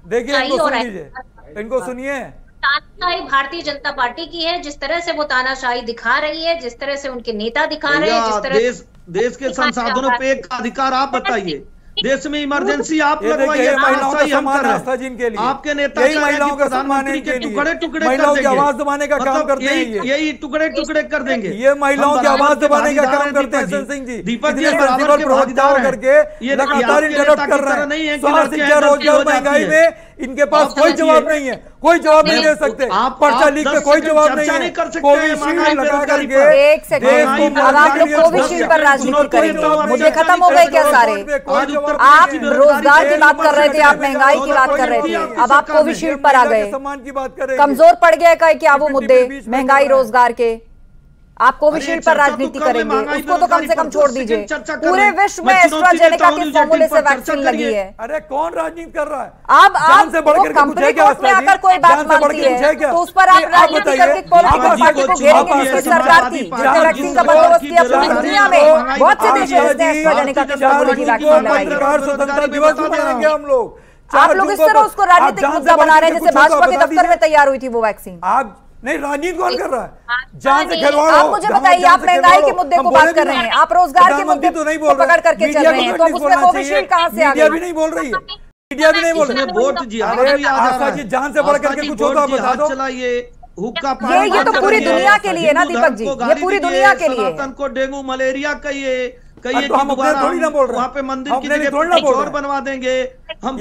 देखिए, इनको सुन लीजिए, इनको सुनिए। तानाशाही भारतीय जनता पार्टी की है, जिस तरह से वो तानाशाही दिखा रही है, जिस तरह से उनके नेता दिखा रहे हैं, जिस तरह देश के संसाधनों पे एक अधिकार आप बताइए, देश में इमरजेंसी आप लगवाइए, आपके नेता महिलाओं का सम्मान के टुकड़े टुकड़े महिलाओं की आवाज दबाने का काम करते हैं, यही टुकड़े टुकड़े कर देंगे, ये महिलाओं की आवाज दबाने का काम करते हैं। सिंह जी दीपक जी भागीदार करके लगातार इंटरप्ट कर रहे हैं। स्वास्थ्य शिक्षा रोजगार महंगाई में इनके पास कोई जवाब नहीं है, कोई जवाब नहीं दे सकते। पर्चा लीक में कोई जवाब नहीं है। कोविशील्ड लगा करके एक सेकंड, अब आप लोग कोविशील्ड पर राजनीति करेंगे, मुद्दे खत्म हो गए क्या सारे? आप रोजगार की बात कर रहे थे, आप महंगाई की बात कर रहे थे, अब आप कोविशील्ड पर आ गए। कमजोर पड़ गए क्या वो मुद्दे महंगाई रोजगार के? आप कोविशील्ड पर राजनीति करेंगे, उसको तो कम से कम छोड़ दीजिए। पूरे विश्व में एस्ट्राजेनेका के फॉर्मूले से वैक्सीन लगी है। अरे कौन राजनीति कर रहा है? अब आप कंपनी कोर्ट में आकर कोई बात मानती है तो उस पर आप राजनीति करके पॉलिटिकल पार्टी को घेरेंगे, जिसकी सरकार थी, जिसने वैक्सीन का बंदोबस्त किया। पूरी दुनिया में बहुत से देश हैं जिसने एस्ट्राजेनेका के फॉर्मूले की वैक्सीन लगाई है। स्वतंत्रता दिवस मनाएंगे हम लोग। आप लोग इस तरह उसको राजनीतिक मुद्दा बना रहे हैं, जैसे भाजपा के दफ्तर में तैयार हुई थी वो वैक्सीन। आप नहीं, राजनीति कौन कर रहा है? जान से खिलवाड़। आप मुझे बताइए, आप महंगाई के मुद्दे को बात कर रहे हैं, आप रोजगार के मुद्दे को पकड़ करके चल रहे हैं, तो उसमें कोविशील्ड कहां से आ गई? मीडिया भी नहीं बोल रही है, मीडिया भी नहीं बोल रही है। वोट जी आस्था जी जान से बढ़ करके कुछ होगा बता दो। चलाइए ये तो पूरी दुनिया के लिए ना दीपक जी, ये पूरी दुनिया के लिए। को डेंगू मलेरिया कहिए तो हम अपने थोड़ी ना बोल रहे, वहाँ पे मंदिर की जगह और बनवा देंगे, हम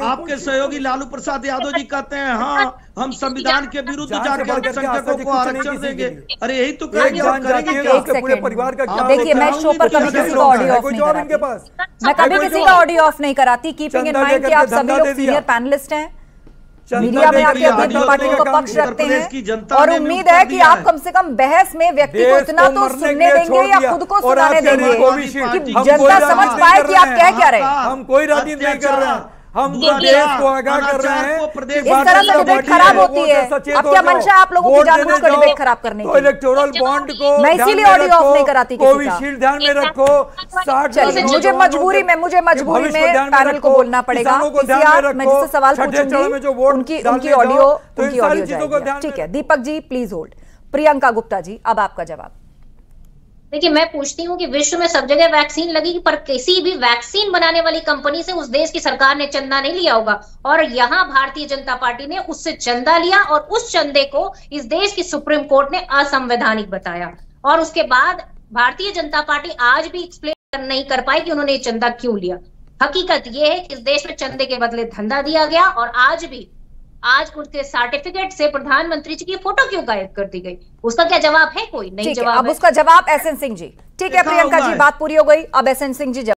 आपके सहयोगी लालू प्रसाद यादव जी कहते हैं हाँ हम संविधान के विरुद्ध जाकर अल्पसंख्यकों को आरक्षण देंगे। अरे यही तो पूरे परिवार का क्या? देखिए मैं शो पर कभी किसी का ऑडियो ऑफ नहीं कराती, मैं कभी किसी का ऑडियो ऑफ नहीं कराती। कीपिंग इन माइंड कि आप सभी लोग सीनियर पैनलिस्ट हैं, मीडिया में आके अपनी पार्टी का पक्ष रखते हैं, और उम्मीद है कि आप कम से कम बहस में व्यक्ति को इतना तो सुनने देंगे या खुद को सुनाने देंगे कि जनता समझ पाए कि आप कह क्या रहे हैं। हम कोई राजनीति नहीं कर रहे हैं, हम देश को आगाह कर रहे हैं। इस तरह से डिबेट खराब होती है। अब क्या मंशा है आप लोगों की जानबूझकर डिबेट खराब करने की? इलेक्टोरल बॉन्ड को मैं इसीलिए ऑडियो ऑफ नहीं कराती किसी का। कोविशील्ड ध्यान में रखो। मुझे मजबूरी में पैनल को बोलना पड़ेगा। मैं जिससे सवाल पूछूंगी उनकी ऑडियो जाएगी। ठीक है दीपक जी प्लीज होल्ड। प्रियंका गुप्ता जी अब आपका जवाब। देखिए मैं पूछती हूँ कि विश्व में सब जगह वैक्सीन लगी, पर किसी भी वैक्सीन बनाने वाली कंपनी से उस देश की सरकार ने चंदा नहीं लिया होगा, और यहाँ भारतीय जनता पार्टी ने उससे चंदा लिया और उस चंदे को इस देश की सुप्रीम कोर्ट ने असंवैधानिक बताया। और उसके बाद भारतीय जनता पार्टी आज भी एक्सप्लेन नहीं कर पाई कि उन्होंने ये चंदा क्यों लिया। हकीकत ये है कि इस देश में चंदे के बदले धंधा दिया गया और आज उनके सर्टिफिकेट से प्रधानमंत्री जी की फोटो क्यों गायब कर दी गई? उसका क्या जवाब है? कोई नहीं जवाब। अब उसका जवाब एसएन सिंह जी। ठीक है प्रियंका जी, बात पूरी हो गई। अब एसएन सिंह जी जवाब।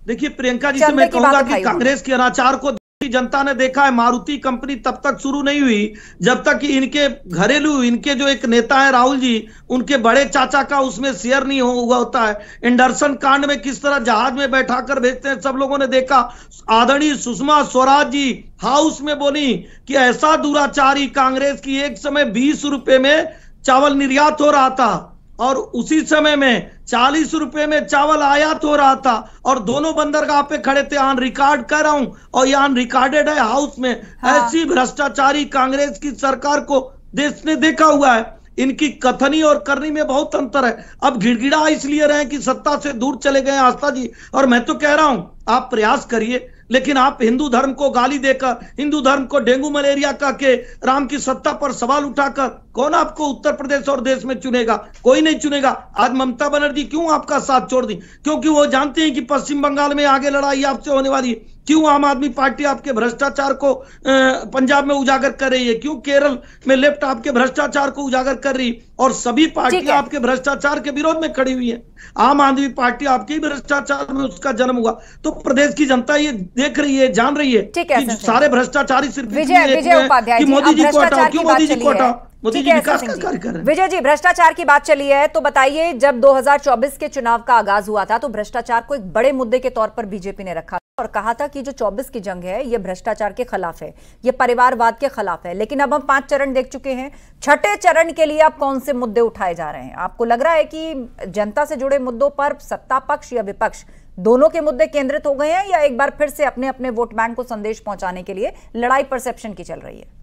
देखिए प्रियंका जी से मैं कहूंगा कि कांग्रेस के अनाचार को जनता ने देखा है। मारुति कंपनी तब तक शुरू नहीं हुई जब तक कि इनके घरेलू, इनके जो एक नेता है राहुल जी, उनके बड़े चाचा का उसमें शेयर नहीं हुआ होता है। एंडरसन कांड में किस तरह जहाज में बैठाकर भेजते हैं, सब लोगों ने देखा। आदरणीय सुषमा स्वराज जी हाउस में बोली कि ऐसा दुराचारी कांग्रेस की, एक समय 20 रुपए में चावल निर्यात हो रहा था और उसी समय में 40 रुपए में चावल आयात हो रहा था और दोनों बंदरगाह पे खड़े थे। ऑन रिकॉर्ड कर रहा हूं और ये ऑन रिकॉर्डेड है हाउस में। ऐसी भ्रष्टाचारी कांग्रेस की सरकार को देश ने देखा हुआ है। इनकी कथनी और करनी में बहुत अंतर है। अब गिड़गिड़ा इसलिए रहे कि सत्ता से दूर चले गए आस्था जी, और मैं तो कह रहा हूं आप प्रयास करिए, लेकिन आप हिंदू धर्म को गाली देकर, हिंदू धर्म को डेंगू मलेरिया कह के, राम की सत्ता पर सवाल उठाकर कौन आपको उत्तर प्रदेश और देश में चुनेगा? कोई नहीं चुनेगा। आज ममता बनर्जी क्यों आपका साथ छोड़ दी? क्योंकि वो जानते हैं कि पश्चिम बंगाल में आगे लड़ाई आपसे होने वाली है। क्यों आम आदमी पार्टी आपके भ्रष्टाचार को पंजाब में उजागर कर रही है? क्यों केरल में लेफ्ट आपके भ्रष्टाचार को उजागर कर रही, और सभी पार्टियां आपके भ्रष्टाचार के विरोध में खड़ी हुई है। आम आदमी पार्टी आपके ही भ्रष्टाचार में उसका जन्म हुआ। तो प्रदेश की जनता ये देख रही है, जान रही है कि सारे भ्रष्टाचारी सिर्फ विजय उपाध्याय जी, मोदी जी को हटाओ, क्यों मोदी जी को हटाओ? मोदी जी विकास का कार्य कर रहे हैं। विजय जी, भ्रष्टाचार की बात चली है तो बताइए, जब 2024 के चुनाव का आगाज हुआ था तो भ्रष्टाचार को एक बड़े मुद्दे के तौर पर बीजेपी ने रखा और कहा था कि जो 24 की जंग है ये भ्रष्टाचार के खिलाफ है, ये परिवारवाद के खिलाफ है। लेकिन अब हम 5 चरण देख चुके हैं, छठे चरण के लिए अब कौन से मुद्दे उठाए जा रहे हैं? आपको लग रहा है कि जनता से जुड़े मुद्दों पर सत्ता पक्ष या विपक्ष दोनों के मुद्दे केंद्रित हो गए हैं, या एक बार फिर से अपने अपने वोट बैंक को संदेश पहुंचाने के लिए लड़ाई परसेप्शन की चल रही है?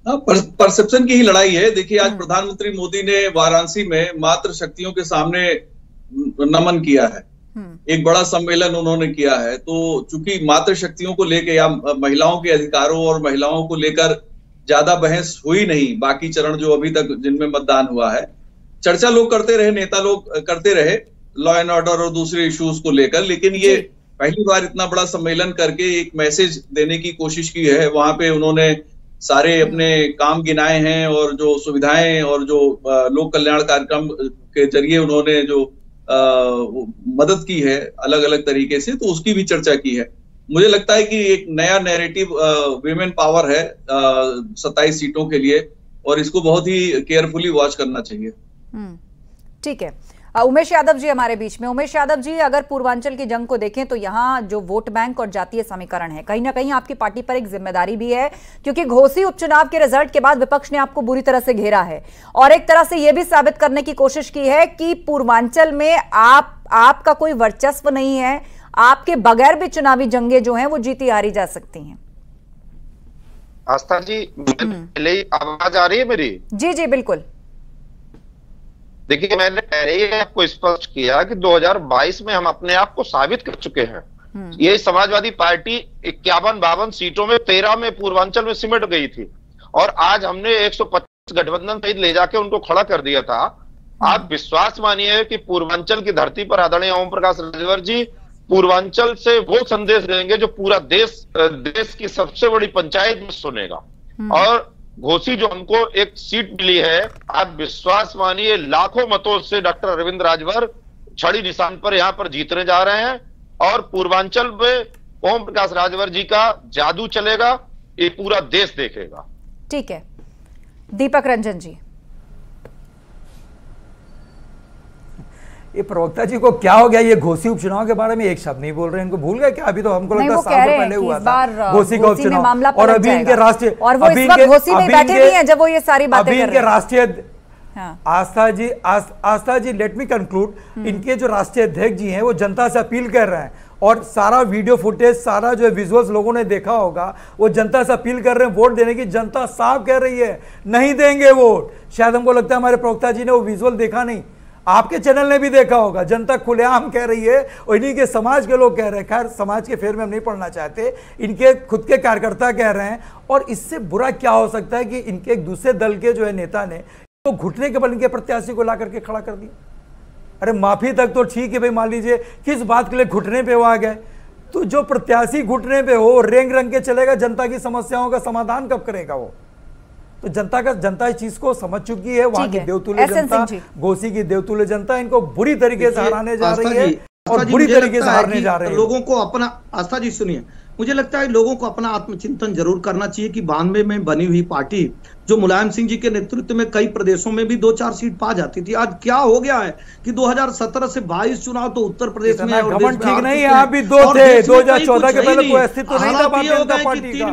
परसेप्शन की ही लड़ाई है। देखिए आज प्रधानमंत्री मोदी ने वाराणसी में मातृ शक्तियों के सामने नमन किया है, एक बड़ा सम्मेलन उन्होंने किया है। तो चूंकि मातृ शक्तियों को लेकर या महिलाओं के अधिकारों और महिलाओं को लेकर ज्यादा बहस हुई नहीं, बाकी चरण जो अभी तक जिनमें मतदान हुआ है, चर्चा लोग करते रहे, नेता लोग करते रहे लॉ एंड ऑर्डर और दूसरे इश्यूज को लेकर, लेकिन ये पहली बार इतना बड़ा सम्मेलन करके एक मैसेज देने की कोशिश की है। वहां पे उन्होंने सारे अपने काम गिनाए हैं और जो सुविधाएं और जो लोक कल्याण कार्यक्रम के जरिए उन्होंने जो मदद की है अलग अलग तरीके से, तो उसकी भी चर्चा की है। मुझे लगता है कि एक नया नैरेटिव विमेन पावर है 27 सीटों के लिए, और इसको बहुत ही केयरफुली वॉच करना चाहिए। ठीक है, उमेश यादव जी हमारे बीच में। उमेश यादव जी, अगर पूर्वांचल की जंग को देखें तो यहाँ जो वोट बैंक और जातीय समीकरण है, कहीं ना कहीं आपकी पार्टी पर एक जिम्मेदारी भी है, क्योंकि घोसी उपचुनाव के रिजल्ट के बाद विपक्ष ने आपको बुरी तरह से घेरा है और एक तरह से यह भी साबित करने की कोशिश की है कि पूर्वांचल में आपका कोई वर्चस्व नहीं है, आपके बगैर भी चुनावी जंगें जो हैं वो जीती हारी जा सकती हैं। आस्था जी, पहले आवाज आ रही है मेरी? जी जी बिल्कुल। देखिए मैंने पहले ही आपको स्पष्ट किया कि 2022 में हम अपने आप को साबित कर चुके हैं। ये समाजवादी पार्टी 51-52 सीटों में 13 में पूर्वांचल में सिमट गई थी और आज हमने 125 गठबंधन सहित ले जाके उनको खड़ा कर दिया था। आप विश्वास मानिए कि पूर्वांचल की धरती पर आदरणीय ओम प्रकाश राजभर जी पूर्वांचल से वो संदेश देंगे जो पूरा देश की सबसे बड़ी पंचायत में सुनेगा। और घोसी जो हमको एक सीट मिली है, आप विश्वास मानिए लाखों मतों से डॉक्टर अरविंद राजभर छड़ी निशान पर यहां पर जीतने जा रहे हैं और पूर्वांचल में ओम प्रकाश राजभर जी का जादू चलेगा, ये पूरा देश देखेगा। ठीक है, दीपक रंजन जी। ये प्रवक्ता जी को क्या हो गया? ये घोसी उपचुनाव के बारे में एक शब्द नहीं बोल रहे हैं, इनको भूल गए क्या? अभी तो हमको लगता है साल पहले हुआ था घोसी का उपचुनाव, और अभी इनके राष्ट्रीय, और वो इस वक्त घोसी में बैठे भी हैं जब वो ये सारी बातें कर रहे हैं। इनके राष्ट्रीय आस्था जी लेट मी कंक्लूड, इनके जो राष्ट्रीय अध्यक्ष जी हैं वो जनता से अपील कर रहे हैं और सारा वीडियो फुटेज, सारा जो विजुअल्स लोगों ने देखा होगा, वो जनता से अपील कर रहे हैं वोट देने की। जनता साफ कह रही है नहीं देंगे वोट। शायद हमको लगता है हमारे प्रवक्ता जी ने वो विजुअल देखा नहीं, आपके चैनल ने भी देखा होगा। जनता खुलेआम कह रही है और इन्हीं के समाज के लोग कह रहे हैं, खैर समाज के फेर में हम नहीं पढ़ना चाहते, इनके खुद के कार्यकर्ता कह रहे हैं। और इससे बुरा क्या हो सकता है कि इनके एक दूसरे दल के जो है नेता ने तो घुटने के बल इनके प्रत्याशी को ला करके खड़ा कर दिया। अरे माफी तक तो ठीक है भाई, मान लीजिए किस बात के लिए घुटने पे वो आ गए, तो जो प्रत्याशी घुटने पे हो रेंग रंग के चलेगा, जनता की समस्याओं का समाधान कब करेगा वो? तो जनता इस चीज को समझ चुकी है। वहां की देवतुल्य जनता, घोसी की देवतुल्य जनता इनको बुरी तरीके से हराने जा रही है और बुरी तरीके से हारने जा रहे हैं। लोगों को अपना, आस्था जी सुनिए, मुझे लगता है लोगों को अपना आत्मचिंतन जरूर करना चाहिए कि 92 में बनी हुई पार्टी जो मुलायम सिंह जी के नेतृत्व में कई प्रदेशों में भी 2-4 सीट पा जाती थी, आज क्या हो गया है कि 2017 से 22 चुनाव तो उत्तर प्रदेश में और देश में ठीक नहीं है। अभी 2 थे, 2014 के पहले कोई अस्तित्व नहीं था भारतीय जनता पार्टी का।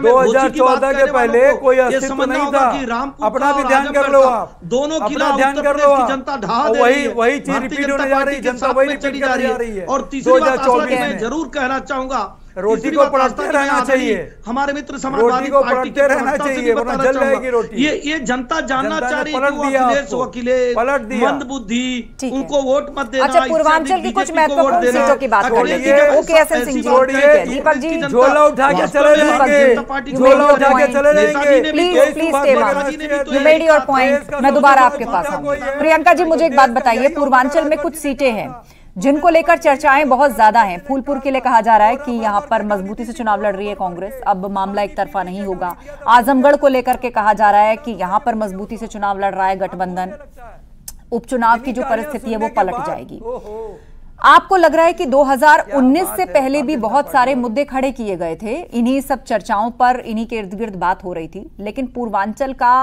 2014 के पहले कोई अस्तित्व नहीं था। अपना भी ध्यान कर लो, आप दोनों अपना ध्यान कर लो। जनता ढहा दे रही है, वही चीज रिपीट होने जा रही है, जनता वही रिपीट जा रही है। और तीसरी बात मैं जरूर कहना चाहूंगा, रोटी को पलटते रहना चाहिए, हमारे मित्र समाजवादी पार्टी के रहना चाहिए, वरना जल जाएगी रोटी। ये जनता जानना चाह रही है, पलट दिया मंदबुद्धि, उनको वोट मत देना। अच्छा, पूर्वांचल की कुछ महत्वपूर्ण सीटों की बात कर लीजिए। ओके एसएन सिंह जी, दीपक जी झोला उठा के चले जाएंगे, झोला उठा के चले जाएंगे। Please stay you made your point. मैं दोबारा आपके पास आऊंगी। प्रियंका जी, मुझे एक बात बताइए, पूर्वांचल में कुछ सीटें हैं जिनको लेकर चर्चाएं बहुत ज्यादा हैं। फूलपुर के लिए कहा जा रहा है कि यहां पर मजबूती से चुनाव लड़ रही है कांग्रेस, अब मामला एक तरफा नहीं होगा। आजमगढ़ को लेकर के कहा जा रहा है कि यहां पर मजबूती से चुनाव लड़ रहा है गठबंधन, उपचुनाव की जो परिस्थिति है वो पलट जाएगी। आपको लग रहा है कि 2019 से पहले भी बहुत सारे मुद्दे खड़े किए गए थे, इन्हीं सब चर्चाओं पर, इन्हीं के इर्द गिर्द बात हो रही थी, लेकिन पूर्वांचल का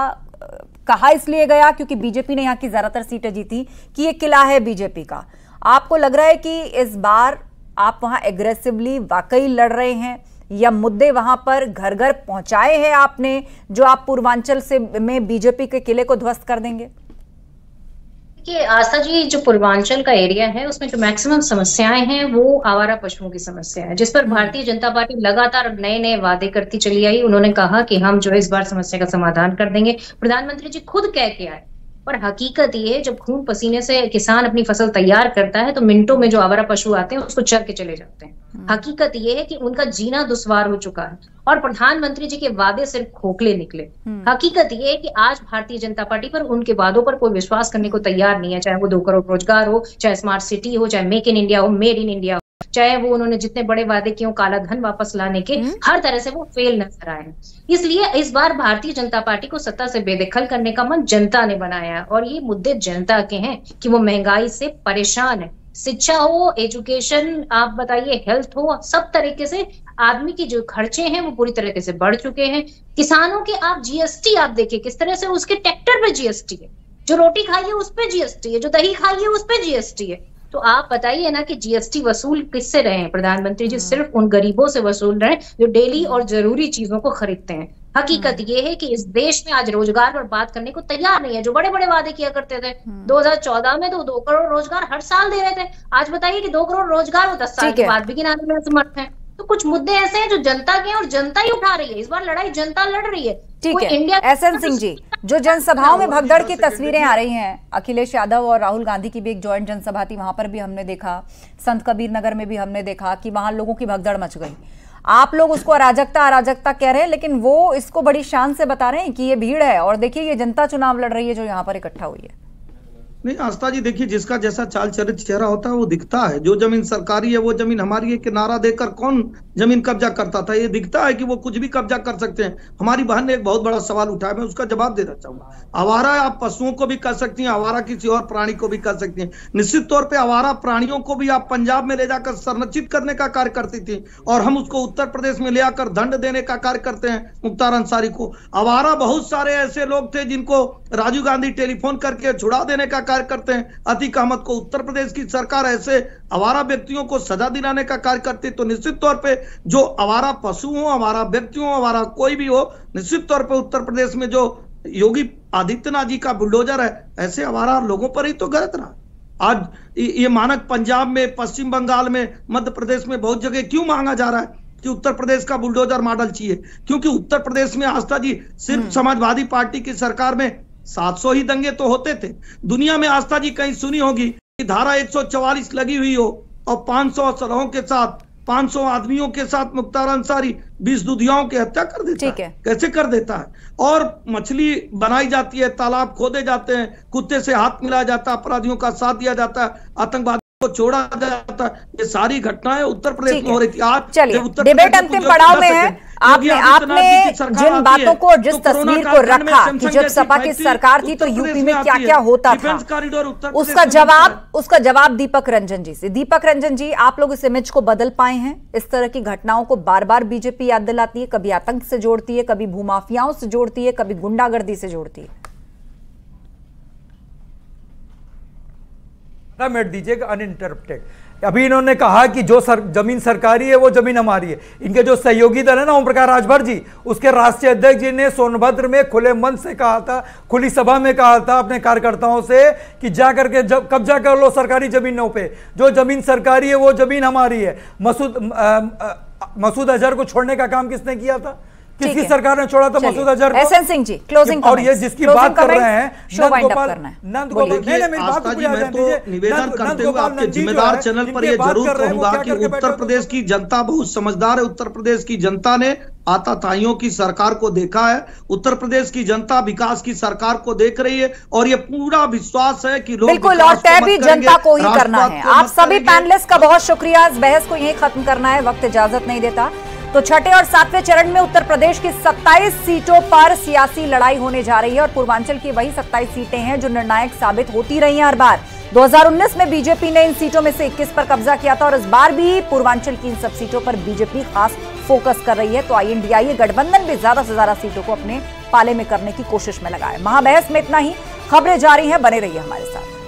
कहा इसलिए गया क्योंकि बीजेपी ने यहाँ की ज्यादातर सीटें जीती कि ये किला है बीजेपी का। आपको लग रहा है कि इस बार आप वहां एग्रेसिवली वाकई लड़ रहे हैं या मुद्दे वहां पर घर घर पहुंचाए हैं आपने जो आप पूर्वांचल से में बीजेपी के किले को ध्वस्त कर देंगे? देखिए आस्था जी, जो पूर्वांचल का एरिया है उसमें जो मैक्सिमम समस्याएं हैं वो आवारा पशुओं की समस्या है, जिस पर भारतीय जनता पार्टी लगातार नए नए वादे करती चली आई। उन्होंने कहा कि हम जो इस बार समस्या का समाधान कर देंगे। प्रधानमंत्री जी खुद कह के आए, पर हकीकत ये है जब खून पसीने से किसान अपनी फसल तैयार करता है तो मिनटों में जो आवारा पशु आते हैं उसको चर के चले जाते हैं। हकीकत ये है कि उनका जीना दुश्वार हो चुका है और प्रधानमंत्री जी के वादे सिर्फ खोखले निकले। हकीकत ये है कि आज भारतीय जनता पार्टी पर, उनके वादों पर कोई विश्वास करने को तैयार नहीं है, चाहे वो 2 करोड़ रोजगार हो, चाहे स्मार्ट सिटी हो, चाहे मेक इन इंडिया हो, मेड इन इंडिया हो, चाहे वो उन्होंने जितने बड़े वादे किए काला धन वापस लाने के, हर तरह से वो फेल नजर आए। इसलिए इस बार भारतीय जनता पार्टी को सत्ता से बेदखल करने का मन जनता ने बनाया है और ये मुद्दे जनता के हैं कि वो महंगाई से परेशान है। शिक्षा हो, एजुकेशन, आप बताइए हेल्थ हो, सब तरीके से आदमी की जो खर्चे हैं वो पूरी तरीके से बढ़ चुके हैं। किसानों के आप जीएसटी आप देखिए किस तरह से, उसके ट्रैक्टर पे जीएसटी है, जो रोटी खाइए उस पे जीएसटी है, जो दही खाइए उस पे जीएसटी है। तो आप बताइए ना कि जीएसटी वसूल किससे रहे हैं? प्रधानमंत्री जी सिर्फ उन गरीबों से वसूल रहे हैं जो डेली और जरूरी चीजों को खरीदते हैं। हकीकत ये है कि इस देश में आज रोजगार पर बात करने को तैयार नहीं है। जो बड़े बड़े वादे किया करते थे 2014 में तो 2 करोड़ रोजगार हर साल दे रहे थे, आज बताइए कि 2 करोड़ रोजगार वो 10 साल के बाद भी गिनाने में असमर्थ है। तो कुछ मुद्दे ऐसे हैं जो जनता के और जनता ही उठा रही है। इस बार लड़ाई जनता लड़ रही है। ठीक है एसएन सिंह जी, जो जनसभाओं में भगदड़ की तस्वीरें आ रही हैं, अखिलेश यादव और राहुल गांधी की भी एक जॉइंट जनसभा थी, वहां पर भी हमने देखा, संत कबीर नगर में भी हमने देखा कि वहां लोगों की भगदड़ मच गई। आप लोग उसको अराजकता कह रहे हैं, लेकिन वो इसको बड़ी शान से बता रहे हैं कि ये भीड़ है और देखिए ये जनता चुनाव लड़ रही है जो यहाँ पर इकट्ठा हुई है। नहीं आस्था जी, देखिए जिसका जैसा चाल चरित चेहरा होता है वो दिखता है। जो जमीन सरकारी है वो जमीन हमारी है के नारा देकर कौन जमीन कब्जा करता था? ये दिखता है कि वो कुछ भी कब्जा कर सकते हैं। हमारी बहन ने एक बहुत बड़ा सवाल उठाया, मैं उसका जवाब देना चाहूंगा। आवारा आप पशुओं को भी कर सकती हैं, आवारा किसी और प्राणी को भी कर सकती हैं। निश्चित तौर पर आवारा प्राणियों को भी आप पंजाब में ले जाकर संरक्षित करने का कार्य करती थी और हम उसको उत्तर प्रदेश में ले आकर दंड देने का कार्य करते हैं मुख्तार अंसारी को। आवारा बहुत सारे ऐसे लोग थे जिनको राजीव गांधी टेलीफोन करके छुड़ा देने का कार्य करते हैं। अतीक अहमद को उत्तर प्रदेश की सरकार ऐसे आवारा व्यक्तियों को सजा दिलाने का कार्य करती है। तो निश्चित तौर पे जो आवारा पशु हो, आवारा व्यक्ति हो, आवारा कोई भी हो, निश्चित तौर पे उत्तर प्रदेश में जो योगी आदित्यनाथ जी का बुलडोजर है, ऐसे आवारा लोगों पर ही तो गलत रहा। आज ये मानक पंजाब में, पश्चिम बंगाल में, मध्य प्रदेश में बहुत जगह क्यों मांगा जा रहा है कि उत्तर प्रदेश का बुलडोजर मॉडल चाहिए? क्योंकि उत्तर प्रदेश में आस्था जी सिर्फ समाजवादी पार्टी की सरकार में 700 ही दंगे तो होते थे। दुनिया में आस्था जी कहीं सुनी होगी कि धारा 144 लगी हुई हो और 500 असलहों के साथ 500 आदमियों के साथ मुख्तार अंसारी 20 दुधियाओं की हत्या कर देता है। कैसे कर देता है? और मछली बनाई जाती है, तालाब खोदे जाते हैं, कुत्ते से हाथ मिलाया जाता है, अपराधियों का साथ दिया जाता है, आतंकवादियों को छोड़ा जाता है। ये सारी घटनाएं उत्तर प्रदेश में हो रही थी। आज चलिए डिबेट अंतिम पड़ाव में है। आपने जिन बातों को, जिस तस्वीर को रखा कि जब सपा की सरकार थी तो यूपी में क्या क्या होता था, उसका जवाब दीपक रंजन जी से। दीपक रंजन जी, आप लोग इस इमेज को बदल पाए हैं? इस तरह की घटनाओं को बार बार बीजेपी याद दिलाती है, कभी आतंक से जोड़ती है, कभी भूमाफियाओं से जोड़ती है, कभी गुंडागर्दी से जोड़ती है। मिनट दीजिएगा अनइंटरप्टेड। अभी इन्होंने कहा कि जो जमीन सरकारी है वो जमीन हमारी है। इनके जो सहयोगी दल है ना, ओम प्रकाश राजभर जी, उसके राष्ट्रीय अध्यक्ष जी ने सोनभद्र में खुले मन से कहा था, खुली सभा में कहा था अपने कार्यकर्ताओं से कि जा करके कब्जा कर लो सरकारी जमीनों पे, जो जमीन सरकारी है वो जमीन हमारी है। मसूद अजहर को छोड़ने का काम किसने किया था? किसकी सरकार ने छोड़ा था मसूद अजहर को? एसएन सिंह जी, क्लोजिंग और ये जिसकी बात कर रहे हैं निवेदन करते हुए आपके जिम्मेदार चैनल पर ये जरूर कहूंगा कि उत्तर प्रदेश की जनता बहुत समझदार है। उत्तर प्रदेश की जनता ने आताताइयों की सरकार को देखा है। उत्तर प्रदेश की जनता विकास की सरकार को देख रही है और ये पूरा विश्वास है कि लोग बिल्कुल, और तय भी जनता को ही करना है। आप सभी पैनलिस्ट का बहुत शुक्रिया। इस बहस को यही खत्म करना है, वक्त इजाजत नहीं देता। तो छठे और सातवें चरण में उत्तर प्रदेश की 27 सीटों पर सियासी लड़ाई होने जा रही है और पूर्वांचल की वही 27 सीटें हैं जो निर्णायक साबित होती रही हैं हर बार। 2019 में बीजेपी ने इन सीटों में से 21 पर कब्जा किया था और इस बार भी पूर्वांचल की इन सब सीटों पर बीजेपी खास फोकस कर रही है। तो INDIA गठबंधन भी ज्यादा से ज्यादा सीटों को अपने पाले में करने की कोशिश में लगा है। महाबहस में इतना ही। खबरें जारी हैं, बने रहिए हमारे साथ।